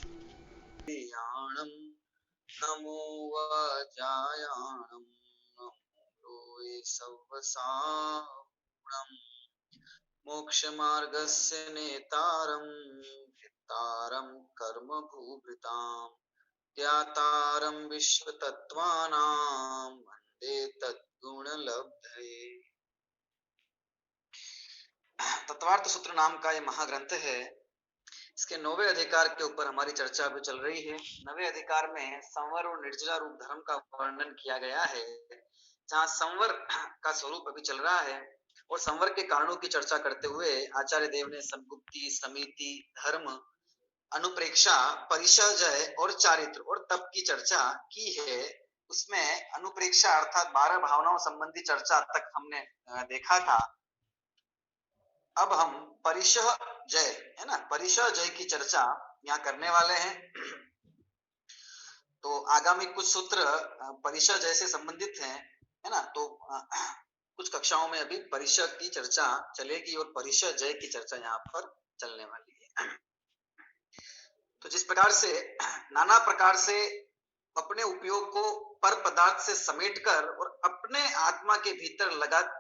याणं नमो वाजायाणं नमो लोये सव्वसावरणं मोक्षमार्गस्य नेतारं भित्तारं कर्मभूभृतां ज्ञातारं विश्वतत्त्वानां वन्दे तद्गुणलब्धये। तत्वार्थ सूत्र नाम का ये महाग्रंथ है। इसके 9वें अधिकार के ऊपर हमारी चर्चा अभी चल रही है। 9वें अधिकार में संवर और निर्जला रूप धर्म का वर्णन किया गया है, जहाँ संवर का स्वरूप अभी चल रहा है और संवर के कारणों की चर्चा करते हुए आचार्य देव ने संगुप्ति, समिति, धर्म, अनुप्रेक्षा, परिचय और चारित्र और तप की चर्चा की है। उसमें अनुप्रेक्षा अर्थात 12 भावनाओं संबंधी चर्चा तक हमने देखा था। अब हम परिचय है ना, परिचय की चर्चा यहाँ करने वाले हैं। तो आगामी कुछ सूत्र परिचय से संबंधित हैं, है ना। तो कुछ कक्षाओं में अभी परिचय की चर्चा चलेगी और परिचय की चर्चा यहाँ पर चलने वाली है। तो जिस प्रकार से नाना प्रकार से अपने उपयोग को पर पदार्थ से समेटकर और अपने आत्मा के भीतर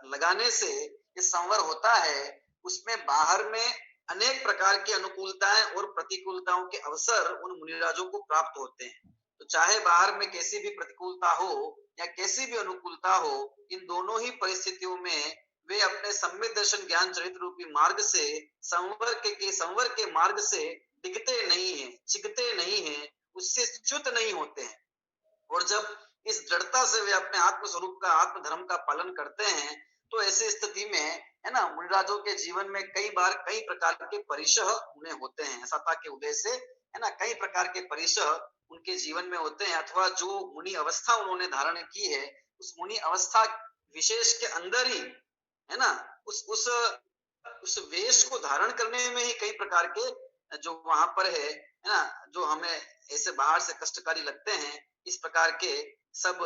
लगाने से ये संवर होता है, उसमें बाहर में अनेक प्रकार की अनुकूलताएं और प्रतिकूलताओं के अवसर उन मुनिराजों को प्राप्त होते हैं। तो चाहे बाहर में कैसी भी प्रतिकूलता हो या कैसी भी अनुकूलता हो, इन दोनों ही परिस्थितियों में वे अपने सम्यक दर्शन ज्ञान चरित्र रूपी मार्ग से संवर के मार्ग से डिगते नहीं है, चिगते नहीं है, उससे च्युत नहीं होते हैं। और जब इस दृढ़ता से वे अपने आत्म स्वरूप का, आत्म धर्म का पालन करते हैं, तो ऐसी स्थिति में, है ना, मुनिराजों के जीवन में कई बार कई प्रकार के परिचय उन्हें होते हैं। सत्ता के उदय से, है ना, कई प्रकार के परिचय उनके जीवन में होते हैं, अथवा जो मुनि अवस्था उन्होंने धारण की है, उस मुनि अवस्था विशेष के अंदर ही, है ना, उस वेश को धारण करने में ही कई प्रकार के जो वहां पर है ना, जो हमें ऐसे बाहर से कष्टकारी लगते हैं, इस प्रकार के सब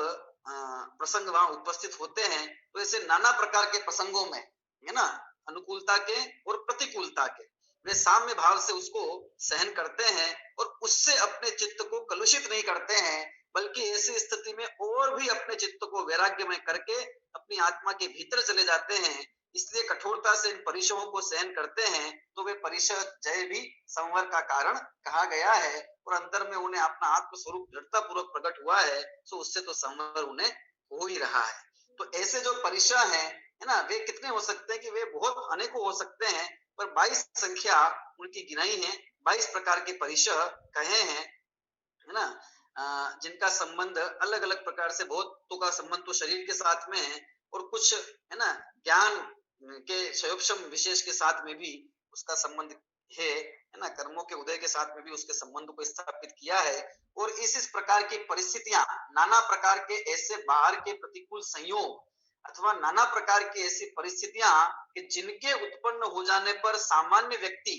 प्रसंग वहां उपस्थित होते हैं। तो ऐसे नाना प्रकार के प्रसंगों में, है ना, अनुकूलता के और प्रतिकूलता के वे साम्य भाव से उसको सहन करते हैं और उससे अपने चित्त को कलुषित नहीं करते हैं, बल्कि ऐसी स्थिति में और भी अपने चित्त को वैराग्यमय करके अपनी आत्मा के भीतर चले जाते हैं। इसलिए कठोरता से इन परिचयों को सहन करते हैं, तो वे परिचय भी संवर का कारण कहा गया है और अंतर में उन्हें अपना आत्म स्वरूप दृढ़ता पूर्वक प्रकट हुआ है, तो उससे तो संवर उन्हें हो ही रहा है। तो ऐसे जो परिचय हैं, है ना, वे कितने हो सकते हैं कि वे बहुत अनेकों हो सकते हैं, पर 22 संख्या उनकी गिनाई है। 22 प्रकार के परिचय कहे हैं, है ना, जिनका संबंध अलग अलग प्रकार से, बहुतों का संबंध तो शरीर के साथ में है और कुछ, है ना, ज्ञान के क्षयोपशम विशेष के साथ में भी उसका संबंध है ना, कर्मों के उदय के साथ में भी उसके संबंध को स्थापित किया है। और इस प्रकार की परिस्थितियां, नाना प्रकार के ऐसे बाहर के प्रतिकूल संयोग अथवा नाना प्रकार की ऐसी परिस्थितियां कि जिनके उत्पन्न हो जाने पर सामान्य व्यक्ति,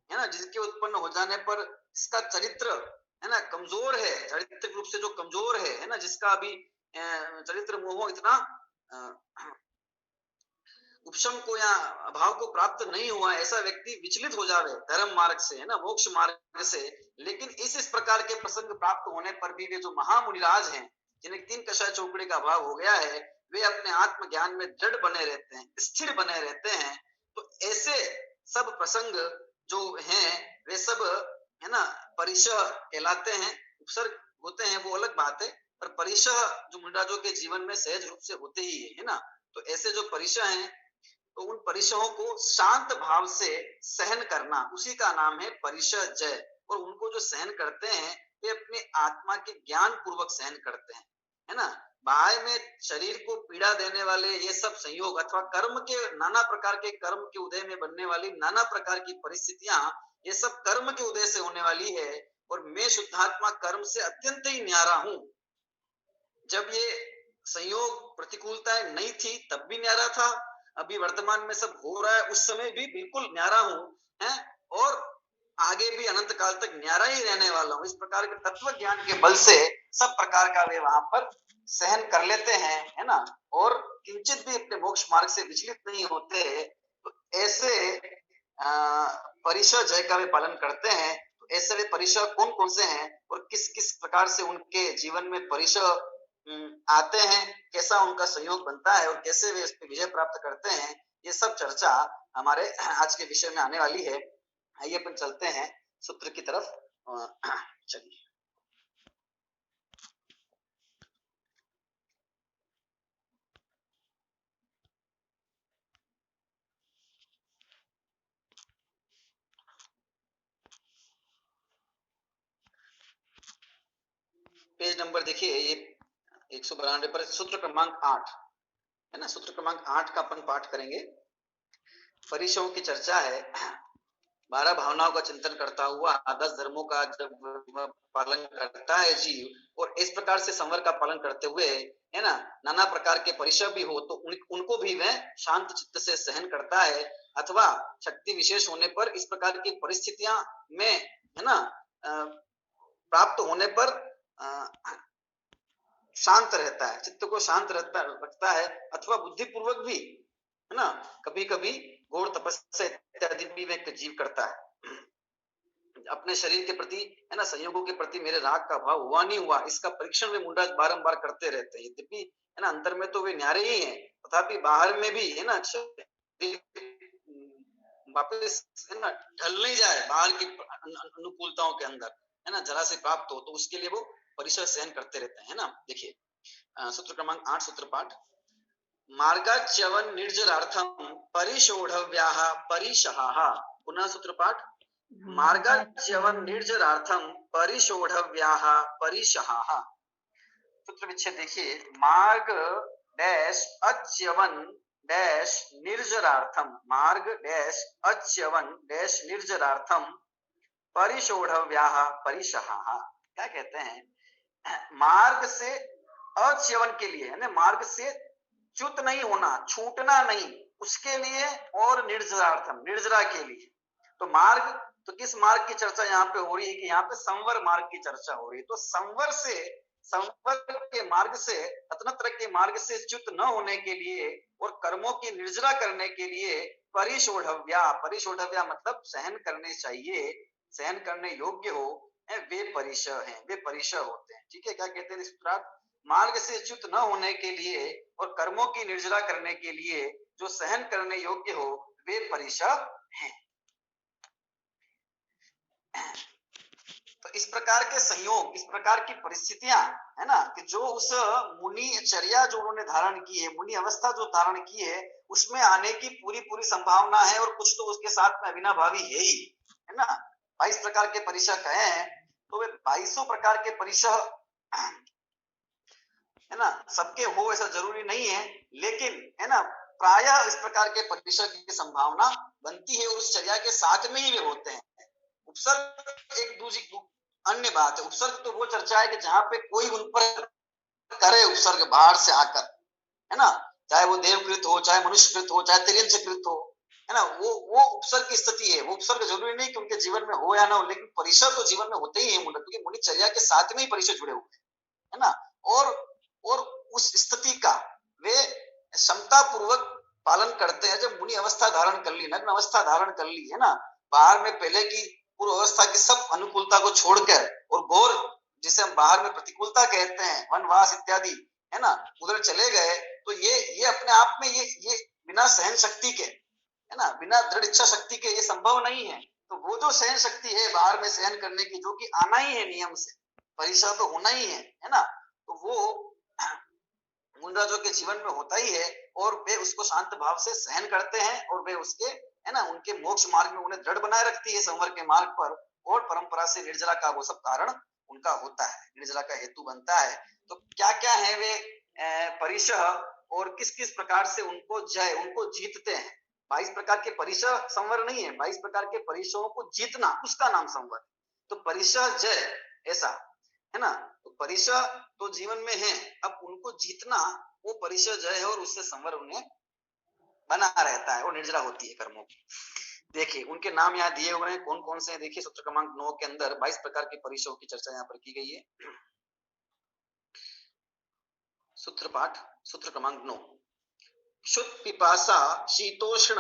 है ना, जिनके उत्पन्न हो जाने पर इसका चरित्र, है ना, कमजोर है, चारित्रिक रूप से जो कमजोर है ना, जिसका अभी चरित्र मोह इतना उपशम को या अभाव को प्राप्त नहीं हुआ, ऐसा व्यक्ति विचलित हो जावे धर्म मार्ग से, है ना, मोक्ष मार्ग से। लेकिन इस प्रकार के प्रसंग प्राप्त होने पर भी वे जो महामुनिराज हैं, जिन्हें 3 कषाय चौकड़ी का अभाव हो गया है, वे अपने आत्म ज्ञान में दृढ़ बने रहते हैं, स्थिर बने रहते हैं। तो ऐसे सब प्रसंग जो हैं, वे सब, है ना, परिचय कहलाते हैं। उपसर्ग होते हैं वो अलग बात है, पर परिचय जो मुनिराजों के जीवन में सहज रूप से होते ही है ना। तो ऐसे जो परिचय हैं, तो उन परिचयों को शांत भाव से सहन करना, उसी का नाम है परिचय। और उनको जो सहन करते हैं, वे अपने आत्मा के ज्ञान पूर्वक सहन करते हैं, है ना। बाह्य में शरीर को पीड़ा देने वाले ये सब संयोग अथवा कर्म के नाना प्रकार के, कर्म के उदय में बनने वाली नाना प्रकार की परिस्थितियां, ये सब कर्म के उदय से होने वाली है। और मैं शुद्धात्मा कर्म से अत्यंत ही न्यारा हूं। जब ये संयोग प्रतिकूलताएं नहीं थी तब भी न्यारा था, अभी वर्तमान में सब हो रहा है उस समय भी बिल्कुल न्यारा हूं, है, और आगे भी अनंत काल तक न्यारा ही रहने वाला हूं। इस प्रकार के तत्व ज्ञान के बल से सब प्रकार का वे वहां पर सहन कर लेते हैं, है ना, और किंचित भी अपने मोक्ष मार्ग से विचलित नहीं होते। तो ऐसे परिचय जय का वे पालन करते हैं। तो ऐसे वे परिसर कौन कौन से हैं और किस किस प्रकार से उनके जीवन में परिसर आते हैं, कैसा उनका सहयोग बनता है और कैसे वे इस पे विजय प्राप्त करते हैं, ये सब चर्चा हमारे आज के विषय में आने वाली है। आइए अपन चलते हैं सूत्र की तरफ। चलिए पेज नंबर देखिए, ये 192 पर सूत्र क्रमांक 8 है ना। सूत्र क्रमांक 8 का अपन पाठ करेंगे। परिसरों की चर्चा है। 12 भावनाओं का चिंतन करता हुआ 10 धर्मों का जब पालन करता है जीव, और इस प्रकार से संवर का पालन करते हुए है ना, नाना प्रकार के परिसर भी हो तो उनको भी वह शांत चित्त से सहन करता है, अथवा शक्ति विशेष होने पर इस प्रकार की परिस्थितियां में है ना प्राप्त होने पर शांत रहता है, चित्त को शांत रखता है, अथवा बुद्धिपूर्वक भी है ना कभी कभी घोर तपस्या इत्यादि भी व्यक्ति जीव करता है। अपने शरीर के प्रति है ना, संयोगों के प्रति मेरे राग का भाव हुआ नहीं हुआ, इसका परीक्षण वे मुंडराज बारंबार करते रहते हैं। यद्यपि है ना अंतर में तो वे न्यारे ही हैं, तथापि बाहर में भी है ना वापस है ना ढल नहीं जाए बाहर की अनुकूलताओं के अंदर, है ना जरा से प्राप्त हो, तो उसके लिए वो परिसर सहन करते रहते हैं, है ना। देखिए सूत्र क्रमांक 8 सूत्र पाठ। मार्गाच्यवन निर्जरार्थम परिशोढ़व्याः परिशहाः। पुनः सूत्र पाठ। मार्गाच्यवन निर्जरार्थम परिशोढ़व्याः परिशहाः। सूत्र विच्छेद देखिए, मार्ग डैश अच्यवन डैश निर्जरार्थम, मार्ग डैश अच्यवन डैश निर्जरार्थम परिशोढ़व्याः परिशहाः। क्या कहते हैं, मार्ग से अच्यवन के लिए है ना, मार्ग से च्युत नहीं होना, छूटना नहीं, उसके लिए, और निर्जरार्थम निर्जरा के लिए। तो मार्ग, तो किस मार्ग की चर्चा यहाँ पे हो रही है कि यहाँ पे संवर मार्ग की चर्चा हो रही है। तो संवर से, संवर के मार्ग से, रत्नत्र के मार्ग से च्युत न होने के लिए और कर्मों की निर्जरा करने के लिए परिशोढ़व्या, परिशोढ़व्या मतलब सहन करने चाहिए, सहन करने योग्य हो, वे परिसर हैं, वे परिसर होते हैं। ठीक है, क्या कहते हैं सूत्रार्थ, मार्ग से च्युत न होने के लिए और कर्मों की निर्जरा करने के लिए जो सहन करने योग्य हो, वे परिसर हैं। तो इस प्रकार के संयोग, इस प्रकार की परिस्थितियां है ना, कि जो उस मुनि चर्या जो उन्होंने धारण की है, मुनि अवस्था जो धारण की है, उसमें आने की पूरी पूरी संभावना है, और कुछ तो उसके साथ में अविनाभावी है ही, है ना। 22 प्रकार के परिसर कहे हैं, तो वे 22 प्रकार के परिसर है ना सबके हो ऐसा जरूरी नहीं है, लेकिन है ना प्रायः इस प्रकार के परिसर की संभावना बनती है, और उस चर्या के साथ में ही वे होते हैं। उपसर्ग एक दूसरी अन्य बात है। उपसर्ग तो वो चर्चा है कि जहां पे कोई उन पर करे उपसर्ग बाहर से आकर, है ना, चाहे वो देवकृत हो, चाहे मनुष्यकृत हो, चाहे तिर्यंशकृत हो, है ना, वो उपसर्ग की स्थिति है। वो उपसर्ग जरूरी नहीं कि उनके जीवन में हो या ना हो, लेकिन परिसर तो जीवन में होते ही है, क्योंकि मुनिचर्या के साथ में ही परिसर जुड़े हुए है ना। और उस स्थिति का वे क्षमता पूर्वक पालन करते हैं। जब मुनि अवस्था धारण कर ली, नग्न अवस्था धारण कर ली, है ना, बाहर में पहले की पूर्व अवस्था की सब अनुकूलता को छोड़कर, और घोर जिसे हम बाहर में प्रतिकूलता कहते हैं, वनवास इत्यादि, है ना, उधर चले गए, तो ये अपने आप में ये बिना सहन शक्ति के, है ना, बिना दृढ़ इच्छा शक्ति के ये संभव नहीं है। तो वो जो सहन शक्ति है बाहर में सहन करने की, जो कि आना ही है नियम से, परिसर तो होना ही है ना, तो वो मुनिराजों के जीवन में होता ही है, और वे उसको शांत भाव से सहन करते हैं, और वे उसके है ना उनके मोक्ष मार्ग में उन्हें दृढ़ बनाए रखती है संवर के मार्ग पर, और परंपरा से निर्जला का वो सब कारण उनका होता है, निर्जला का हेतु बनता है। तो क्या क्या है वे परिसर, और किस किस प्रकार से उनको जय, उनको जीतते हैं। 22 प्रकार के परिसर संवर नहीं है, 22 प्रकार के परिसरों को जीतना उसका नाम संवर। तो परिसर जय ऐसा है ना, तो परिसर तो जीवन में है, अब उनको जीतना वो परिसर जय है, और उससे संवर उन्हें बना रहता है, और निर्जरा होती है कर्मों की। देखिए उनके नाम यहाँ दिए हुए हैं, कौन कौन से हैं। देखिए सूत्र क्रमांक 9 के अंदर 22 प्रकार के परिसरों की चर्चा यहाँ पर की गई है। सूत्र पाठ, सूत्र क्रमांक 9। शुद्ध पिपासा शीतोष्ण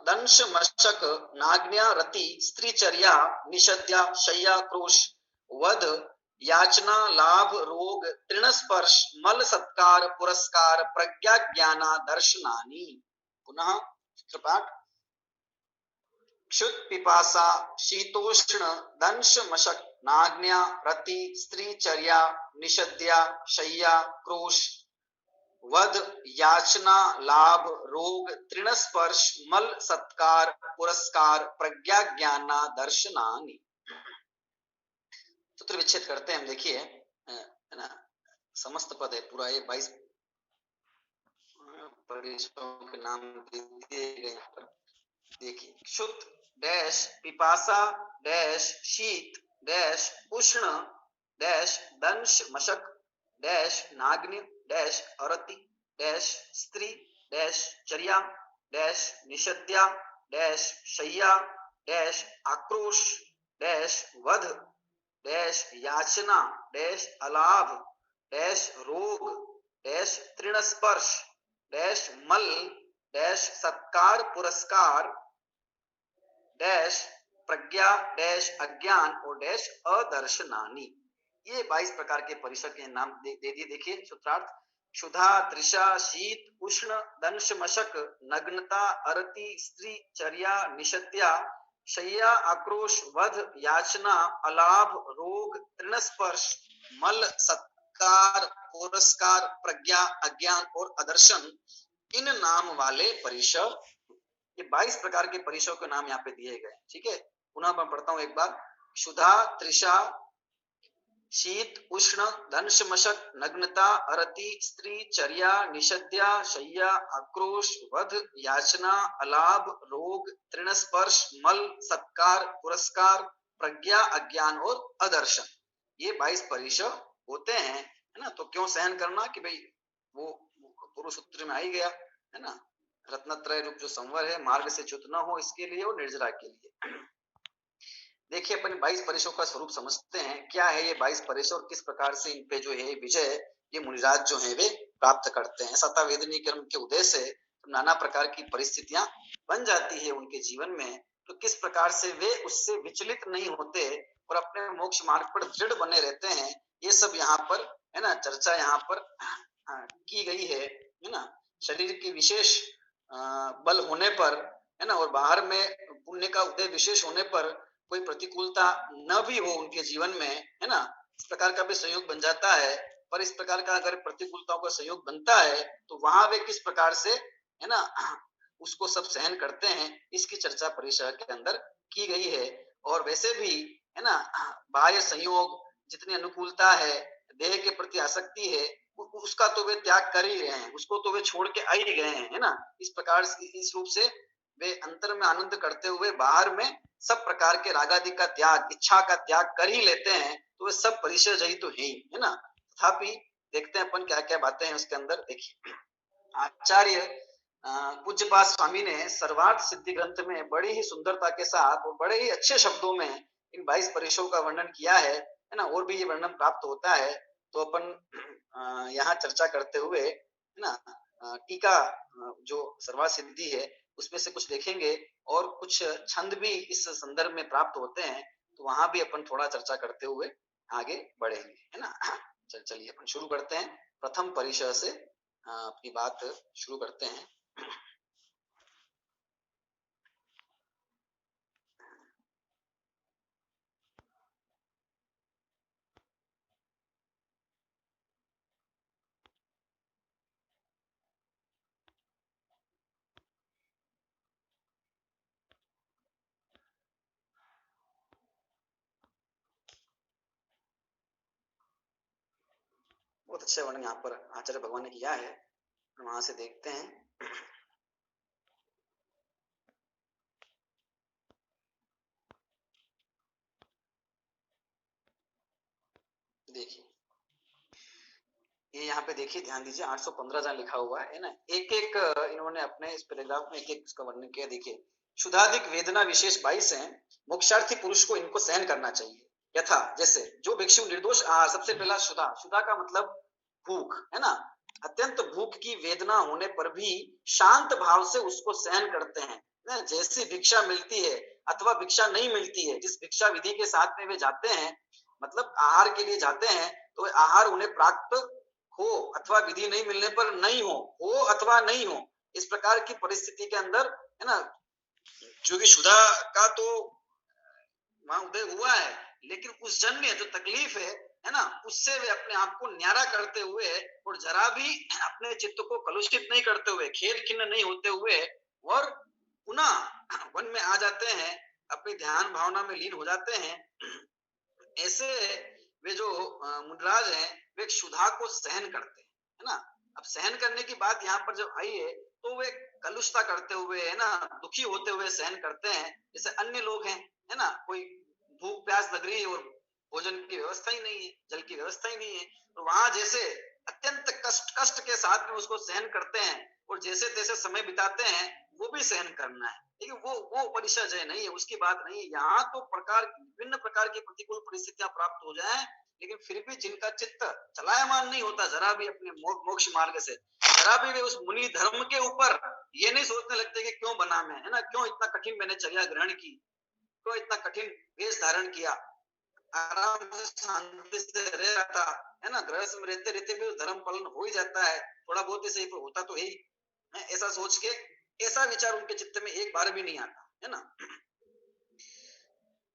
दंश मशक नाग्न्या रति स्त्रीचर्या निषद्या शय्या क्रोश वध याचना लाभ रोग तृण स्पर्श मल सत्कार पुरस्कार प्रज्ञा ज्ञाना दर्शनानि। पुनः चित्रपाठ। क्षुत पिपासा शीतोष्ण दंश मशक नाग्न्या रति स्त्रीचर्या निषद्या शय्या क्रोश वध याचना लाभ रोग तृण स्पर्श मल सत्कार पुरस्कार प्रज्ञा ज्ञाना दर्शनानि। सूत्र विच्छेद करते हैं हम। देखिए है ना, समस्त पद है पूरा, ये 22 परिषदों के नाम दिए गए यहाँ पर। देखिए क्षुत डैश पिपासा डैश शीत डैश उष्ण डैश दंश मशक डैश नाग्नि डैश अरति डैश स्त्री डैश चर्या डैश निषद्या डैश शय्या डैश आक्रोश डैश वध डैश याचना डैश अलाभ डैश रोग डैश तृण स्पर्श डैश मल डैश सत्कार पुरस्कार डैश प्रज्ञा डैश अज्ञान और डैश अदर्शनानि। ये 22 प्रकार के परिषद के नाम दे दिए। देखिए सूत्रार्थ। क्षुधा तृषा शीत उष्ण दंश मशक नग्नता अरति स्त्री चर्या निषद्या शय्या आक्रोश वध याचना अलाभ रोग तृण स्पर्श मल सत्कार पुरस्कार प्रज्ञा अज्ञान और अदर्शन, इन नाम वाले परिषद, ये 22 प्रकार के परिषदों के नाम यहाँ पे दिए गए। ठीक है, पुनः मैं पढ़ता हूं एक बार। क्षुधा तृषा शीत उष्ण दंश मशक नग्नता अरति स्त्री चर्या निषद्या शय्या आक्रोश वध याचना अलाभ रोग तृण स्पर्श मल सत्कार पुरस्कार प्रज्ञा अज्ञान और अदर्शन, ये 22 परिषद होते हैं, है ना। तो क्यों सहन करना कि भाई वो पूर्व सूत्र में आ ही गया, है ना। रत्नत्रय रूप जो संवर है, मार्ग से च्युत न हो इसके लिए और निर्जरा के लिए। देखिए अपन 22 परिषदों का स्वरूप समझते हैं। क्या है ये 22 परिषद और किस प्रकार से इन पे जो है विजय ये मुनिराज जो है वे प्राप्त करते हैं। सतावेदनी कर्म के उदय से नाना प्रकार की परिस्थितियां बन जाती है उनके जीवन में, तो किस प्रकार से वे उससे विचलित नहीं होते और अपने मोक्ष मार्ग पर दृढ़ बने रहते हैं, ये सब यहाँ पर, है ना, चर्चा यहाँ पर की गई है ना। शरीर के विशेष बल होने पर, है ना, और बाहर में पुण्य का उदय विशेष होने पर कोई प्रतिकूलता न भी हो उनके जीवन में, है ना, इस प्रकार का भी संयोग बन जाता है। पर इस प्रकार का अगर प्रतिकूलताओं का संयोग बनता है तो वहां वे किस प्रकार से, है ना, उसको सब सहन करते हैं, इसकी चर्चा परिषद के अंदर की गई है। और वैसे भी, है ना, बाह्य संयोग जितनी अनुकूलता है, देह के प्रति आसक्ति है, उसका तो वे त्याग कर ही रहे हैं, उसको तो वे छोड़ के आ ही गए हैं, है ना। इस प्रकार इस रूप से वे अंतर में आनंद करते हुए बाहर में सब प्रकार के रागादि का त्याग, इच्छा का त्याग कर ही लेते हैं, तो वे सब परिचय जही तो है ना। तथापि देखते हैं अपन क्या क्या बातें हैं उसके अंदर। देखिए आचार्य पूज्यपाद स्वामी ने सर्वार्थ सिद्धि ग्रंथ में बड़ी ही सुंदरता के साथ और बड़े ही अच्छे शब्दों में इन 22 परिषदों का वर्णन किया है ना। और भी ये वर्णन प्राप्त होता है, तो अपन यहाँ चर्चा करते हुए, है ना, टीका जो सर्वार्थ सिद्धि है उसमें से कुछ देखेंगे और कुछ छंद भी इस संदर्भ में प्राप्त होते हैं, तो वहां भी अपन थोड़ा चर्चा करते हुए आगे बढ़ेंगे, है ना। चलिए अपन शुरू करते हैं। प्रथम परिषद से अपनी बात शुरू करते हैं। बहुत अच्छा वर्णन यहाँ पर आचार्य भगवान ने किया है, वहां से देखते हैं। देखिए ये यहाँ पे देखिए, ध्यान दीजिए 815 जहाँ लिखा हुआ है ना। एक एक इन्होंने अपने इस पैराग्राफ में एक एक इसका वर्णन किया। देखिए क्षुधाधिक वेदना विशेष 22 हैं, मोक्षार्थी पुरुष को इनको सहन करना चाहिए। यथा जैसे जो भिक्षु निर्दोष आहार, सबसे पहला क्षुधा, क्षुधा का मतलब भूख, है ना। अत्यंत भूख की वेदना होने पर भी शांत भाव से उसको सहन करते हैं। जैसी भिक्षा मिलती है अथवा भिक्षा नहीं मिलती है, जिस भिक्षा विधि के साथ में वे जाते हैं, मतलब आहार के लिए जाते हैं, तो आहार उन्हें प्राप्त हो अथवा विधि नहीं मिलने पर नहीं हो अथवा नहीं हो, इस प्रकार की परिस्थिति के अंदर, है ना, क्योंकि क्षुधा का तो वहां उदय हुआ है, लेकिन उस जन्य जो तकलीफ है ना, उससे वे अपने आप को न्यारा करते हुए और जरा भी अपने चित्त को कलुषित नहीं करते हुए, खेद खिन्न नहीं होते हुए, और पुनः वन में आ जाते हैं, अपनी ध्यान भावना में लीन हो जाते हैं। ऐसे वे जो मुनिराज हैं, वे क्षुधा को सहन करते हैं, है ना। अब सहन करने की बात यहाँ पर जब आई है, तो वे कलुषता करते हुए, है ना, दुखी होते हुए सहन करते हैं। जैसे अन्य लोग हैं, है ना, कोई भूख प्यास लग रही है और भोजन की व्यवस्था ही नहीं है, जल की व्यवस्था ही नहीं है, तो वहां जैसे अत्यंत कष्ट के साथ में उसको सहन करते हैं और जैसे तैसे समय बिताते हैं, वो भी सहन करना है। लेकिन वो परिचय नहीं है, उसकी बात नहीं है। यहाँ तो विभिन्न प्रकार की प्रतिकूल परिस्थितियां प्राप्त हो जाएं, लेकिन फिर भी जिनका चित्त चलायमान नहीं होता जरा भी अपने मोक्ष मार्ग से, जरा भी वे उस मुनि धर्म के ऊपर ये नहीं सोचने लगते कि क्यों बना मैं, है ना, क्यों इतना कठिन मैंने चर्या ग्रहण की, क्यों इतना कठिन वेश धारण किया, आराम से शांति से रह रहा था, है ना, गृहस्थ में रहते रहते भी धर्म पालन हो ही जाता है, थोड़ा बहुत ही सही पर होता तो ही, ऐसा सोच के, ऐसा विचार उनके चित्त में एक बार भी नहीं आता, है ना।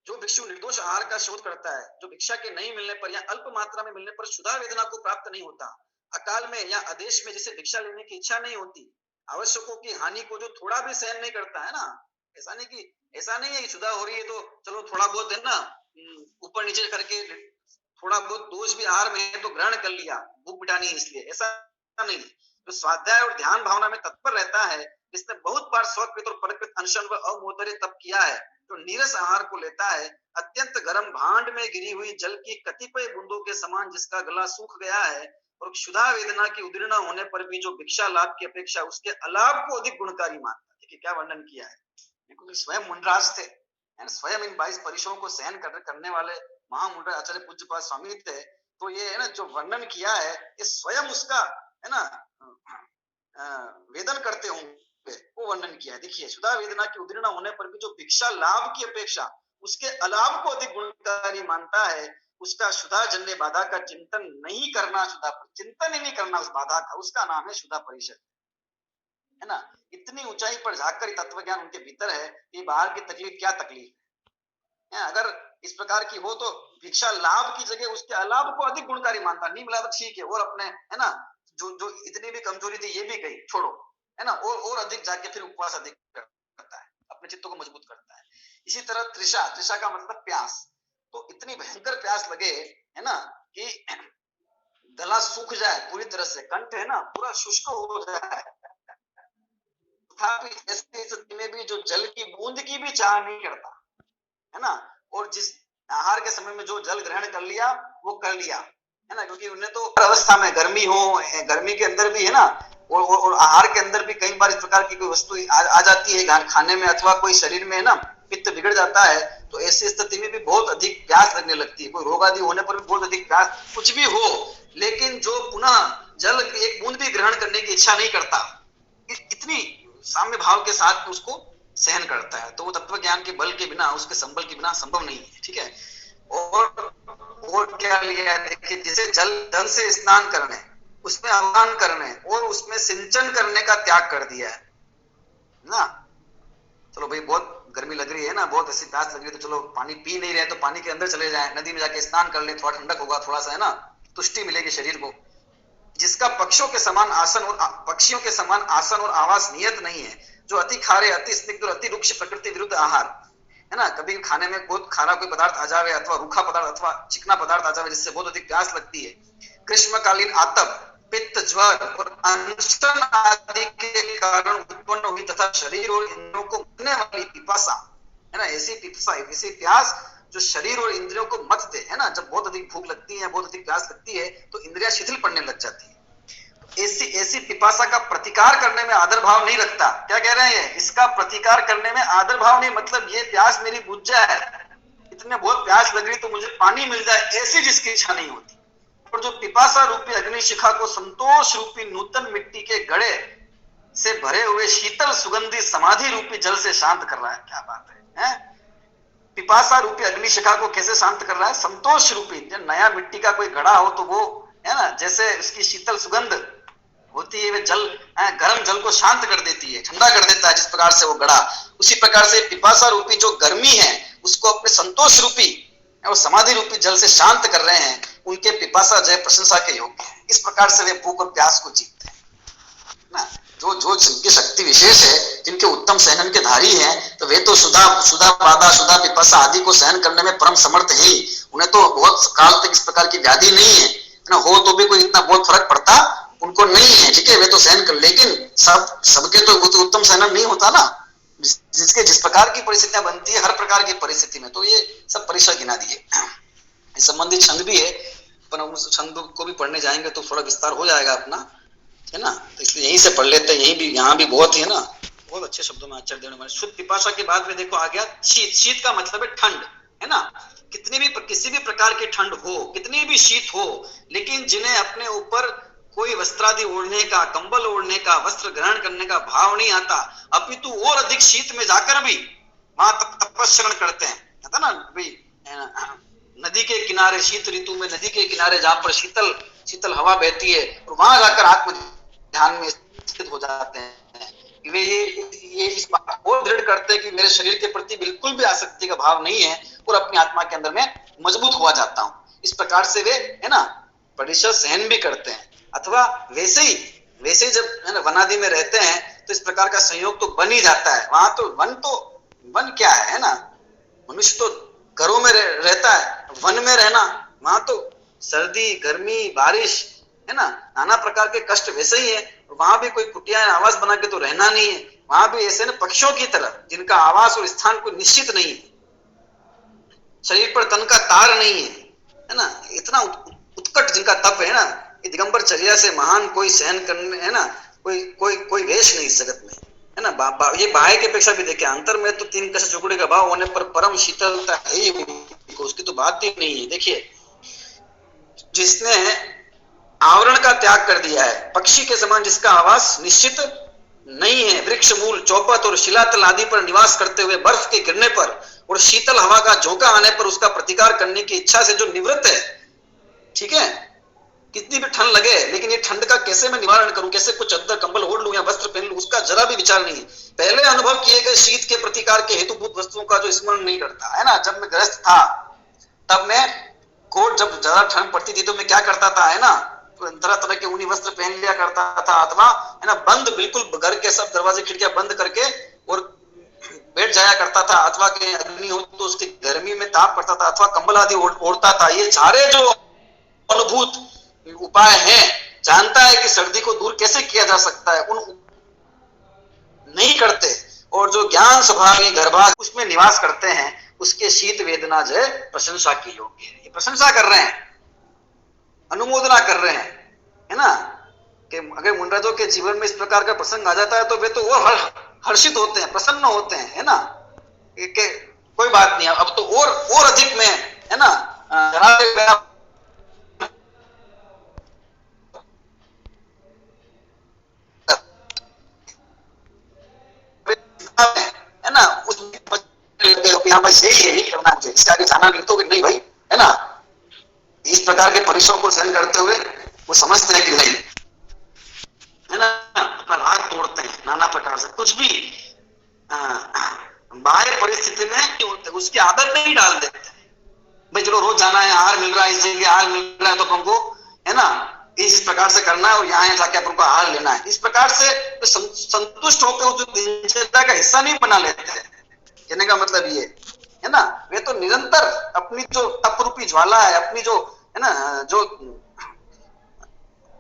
जो भिक्षु निर्दोष आहार का शोध करता है, जो भिक्षा के नहीं मिलने पर या अल्प मात्रा में मिलने पर क्षुधा वेदना को प्राप्त नहीं होता, अकाल में या आदेश में जिसे भिक्षा लेने की इच्छा नहीं होती, आवश्यकों की हानि को जो थोड़ा भी सहन नहीं करता, है ना, ऐसा नहीं है कि क्षुधा हो रही है तो चलो थोड़ा बहुत, है ना, ऊपर नीचे करके थोड़ा बहुत दोष भी आहार में है तो ग्रहण कर लिया, भूख मिटानी है इसलिए, ऐसा नहीं। जो स्वाध्याय और ध्यान भावना में तत्पर रहता है, जिसने बहुत बार स्वकृत और परकृत अनशन व अमोदर्य तप किया है, जो नीरस आहार को लेता है, अत्यंत गर्म भांड में गिरी हुई जल की कतिपय बूंदों के समान जिसका गला सूख गया है, और क्षुधा वेदना की उदीर्ण होने पर भी जो भिक्षा लाभ की अपेक्षा उसके अलाभ को अधिक गुणकारी मानता है। देखिए क्या वर्णन किया है, क्योंकि स्वयं मुनिराज थे, स्वयं इन 22 परिसरों को सहन करने वाले महामुनिराज आचार्य पूज्यपाद स्वामी थे, तो ये है ना जो वर्णन किया है, ये स्वयं उसका, है ना, वेदन करते होंगे, वो वर्णन किया है। देखिए क्षुधा वेदना की उदीर्ण होने पर भी जो भिक्षा लाभ की अपेक्षा उसके अलाभ को अधिक गुणकारी मानता है, उसका क्षुधा जन्य बाधा का चिंतन नहीं करना, चिंतन ही नहीं करना उस बाधा का, उसका नाम है क्षुधा परिषद, है ना। इतनी ऊंचाई पर जाकर तत्व ज्ञान उनके भीतर है कि बाहर की तकलीफ क्या तकलीफ है। अगर इस प्रकार की हो तो भिक्षा लाभ की जगह उसके अलाभ को अधिक गुणकारी मानता, नहीं मिला तो ठीक है, और अपने, है ना, जो इतनी भी कमजोरी थी ये भी गई, छोड़ो, है ना, और अधिक जाके फिर उपवास अधिक करता है, अपने चित्त को मजबूत करता है। इसी तरह तृषा का मतलब प्यास, तो इतनी भयंकर प्यास लगे, है ना, कि गला सूख जाए पूरी तरह से, कंठ है ना पूरा शुष्क हो जाए, तथापि ऐसी स्थिति में भी जो जल की बूंद की भी चाह नहीं करता, है ना, और जिस आहार के समय में जो जल ग्रहण कर लिया वो कर लिया, है ना, क्योंकि उन्हें तो अवस्था में गर्मी हो, गर्मी के अंदर भी, है ना, और आहार के अंदर भी कई बार इस प्रकार की कोई वस्तु आ जाती है खाने में, अथवा कोई शरीर में, है ना, पित्त बिगड़ जाता है, तो ऐसी स्थिति में भी बहुत अधिक प्यास लगने लगती है, कोई रोग आदि होने पर भी बहुत अधिक प्यास, कुछ भी हो, लेकिन जो पुनः जल एक बूंद भी ग्रहण करने की इच्छा नहीं करता, इतनी साम्य भाव के साथ उसको सहन करता है, तो वो तत्व ज्ञान के बल के बिना, उसके संबल के बिना संभव नहीं है, ठीक है। और क्या लिया, देखिए जिसे जल से स्नान करने, उसमें आह्वान करने और उसमें सिंचन करने का त्याग कर दिया है ना। चलो भाई बहुत गर्मी लग रही है ना, बहुत ऐसी प्यास लग रही है, तो चलो पानी पी नहीं रहे तो पानी के अंदर चले जाएं, नदी में जाके स्नान कर ले, थोड़ा ठंडक होगा, थोड़ा सा, है ना, तुष्टि मिलेगी शरीर को। जिसका पक्षियों के समान आसन और आवास नियत नहीं है, जो अति खारे, अति स्निग्ध और अति रुक्ष प्रकृति विरुद्ध आहार, है ना, कभी खाने में बहुत खारा कोई पदार्थ आ जावे, अथवा रूखा पदार्थ अथवा चिकना पदार्थ आ जावे जिससे बहुत अधिक प्यास लगती है, ग्रीष्मकालीन आतप, पित्त, ज्वर और अनशन आदि के कारण उत्पन्न हुई तथा शरीर और इंद्रियों को मथने वाली पिपासा, है ना, ऐसी पिपासा, ऐसी प्यास जो शरीर और इंद्रियों को मत दे, है ना, जब बहुत अधिक भूख लगती है, बहुत अधिक प्यास लगती है तो इंद्रियां शिथिल पड़ने लग जाती है। ऐसी पिपासा का प्रतिकार करने में आदर भाव नहीं रखता। क्या कह रहे हैं, इसका प्रतिकार करने में आदर भाव नहीं, मतलब ये प्यास मेरी बुझ जाए, इतने बहुत प्यास लग रही तो मुझे पानी मिल जाए, ऐसी जिसकी इच्छा नहीं होती, और जो पिपासा रूपी अग्निशिखा को संतोष रूपी नूतन मिट्टी के गड़े से भरे हुए शीतल सुगंधी समाधि रूपी जल से शांत कर रहा है। क्या बात है? पिपासा रूपी अग्निशिखा को कैसे शांत कर रहा है? संतोष रूपी, जब नया मिट्टी का कोई घड़ा हो तो वो है ना, जैसे उसकी शीतल सुगंध होती है, वे जल गर्म जल को शांत कर देती है, ठंडा कर देता है, जिस प्रकार से वो घड़ा, उसी प्रकार से पिपासा रूपी जो गर्मी है उसको अपने संतोष रूपी और समाधि रूपी जल से शांत कर रहे हैं। उनके पिपासा जय प्रशंसा के योग्य है। इस प्रकार से वे भूख और प्यास को जीतते हैं ना। जो जिनकी शक्ति विशेष है, जिनके उत्तम सहन के धारी हैं, तो वे तो सुधा बाधा सुधा पिपासा आदि को सहन करने में परम समर्थ है ही। उन्हें तो बहुत काल तक इस प्रकार की व्याधि नहीं है ना, हो तो भी कोई इतना बहुत फर्क पड़ता उनको नहीं है। ठीक है, वे तो सहन कर, लेकिन सबके तो उत्तम सहन नहीं होता ना, जिसके जिस प्रकार की परिस्थितियां बनती है, हर प्रकार की परिस्थिति में। तो ये सब परीक्षा गिना दिए। इस संबंधित छंद भी है, पर हम उस छंद को भी पढ़ने जाएंगे तो थोड़ा विस्तार हो जाएगा अपना, है ना। तो इसलिए यहीं से पढ़ लेते हैं। यही भी यहाँ भी बहुत है ना, बहुत अच्छे शब्दों में आचार्य देव ने। शुद्ध पिपासा के बाद में देखो आ गया शीत। शीत का मतलब है ठंड, है ना। कितनी भी किसी भी प्रकार की ठंड हो, कितनी भी शीत हो, लेकिन जिन्हें अपने ऊपर कोई वस्त्रादि ओढ़ने का, कंबल ओढ़ने का, वस्त्र ग्रहण करने का भाव नहीं आता, अपितु और अधिक शीत में जाकर भी वहां तपस्या करते हैं, कहता ना भाई, नदी के किनारे, शीत ऋतु में नदी के किनारे जहां पर शीतल शीतल हवा बहती है, और वहां जाकर आत्म ध्यान में स्थित हो जाते हैं। वे ये इस बात को दृढ़ करते हैं कि मेरे शरीर के प्रति बिल्कुल भी आसक्ति का भाव नहीं है, और अपनी आत्मा के अंदर में मजबूत हुआ जाता हूं। इस प्रकार से वे है ना परिश्रम सहन भी करते हैं। अथवा वैसे ही जब है ना वनादि में रहते हैं तो इस प्रकार का संयोग तो बन ही जाता है। वहां तो वन क्या है ना, मनुष्य तो घरों में रहता है, वन में रहना, वहां तो सर्दी गर्मी बारिश है ना, नाना प्रकार के कष्ट वैसे ही है। वहां भी कोई कुटिया आवास बना के तो रहना नहीं है। वहां भी ऐसे ना पक्षियों की तरह, जिनका आवास और स्थान कोई निश्चित नहीं है, शरीर पर तन का तार नहीं है ना, इतना उत्कट जिनका तप है ना, दिगंबर चर्या से महान कोई सहन करने है ना, कोई वेश नहीं इस जगत में, है ना। ये बाह्य की अपेक्षा भी देखे, अंतर में तो 3 कश चुकड़े का भाव होने पर परम शीतलता है ही, उसकी तो बात ही नहीं है। देखिए, जिसने आवरण का त्याग कर दिया है, पक्षी के समान जिसका आवास निश्चित नहीं है, वृक्ष मूल, चौपट और शिलातल आदि पर निवास करते हुए बर्फ के गिरने पर और शीतल हवा का झोंका आने पर उसका प्रतिकार करने की इच्छा से जो निवृत्त है, ठीक है, कितनी भी ठंड लगे, लेकिन ये ठंड का कैसे मैं निवारण करूं, कैसे कुछ चद्दर कंबल ओढ़ लूं या वस्त्र पहन लूं, उसका जरा भी विचार नहीं है। पहले अनुभव किए गए शीत के प्रतिकार के हेतुभूत वस्तुओं का जो स्मरण नहीं करता है ना। जब मैं ग्रस्त था तब मैं कोट, जब ज्यादा ठंड पड़ती थी तो मैं क्या करता था, है ना, तरह तरह के ऊनी वस्त्र पहन लिया करता था, अथवा है ना बंद, बिल्कुल घर के सब दरवाजे खिड़कियां बंद करके और बैठ जाया करता था, अथवा के अग्नि हो तो उसकी गर्मी में ताप करता था, अथवा कंबल आदि ओढ़ता था। ये सारे जो अनुभूत उपाय है, जानता है कि सर्दी को दूर कैसे किया जा सकता है, उन नहीं करते। और जो ज्ञान स्वभाव गर्भा उसमें निवास करते हैं, उसके शीत वेदना जय प्रशंसा की योग्य है। ये प्रशंसा कर रहे हैं, अनुमोदना कर रहे हैं, है ना, कि अगर मुंडराजों के जीवन में इस प्रकार का प्रसंग आ जाता है तो वे तो और हर्षित होते हैं, प्रसन्न होते हैं, है ना, कि कोई बात नहीं, अब तो और अधिक में है ना है ना, उस यहाँ पर यही करना चाहिए, इसके आगे जाना नहीं तो नहीं भाई, है ना। इस प्रकार के परिश्रम को सहन करते हुए वो समझते हैं कि नहीं, है ना, अपना राग तोड़ते हैं नाना प्रकार से, कुछ भी बाह्य परिस्थिति में उसकी आदत नहीं डाल देते भाई, चलो रोज जाना है, आहार मिल रहा है, इस जगह आहार मिल रहा है तो हमको है ना इस प्रकार से करना है, और यहाँ जाके अपन को आहार लेना है। इस प्रकार से तो संतुष्ट होकर उस दिनचर्या का हिस्सा नहीं बना लेते हैं। कहने का मतलब ये है ना, वे तो निरंतर अपनी जो तप रूपी ज्वाला है, अपनी जो है ना, जो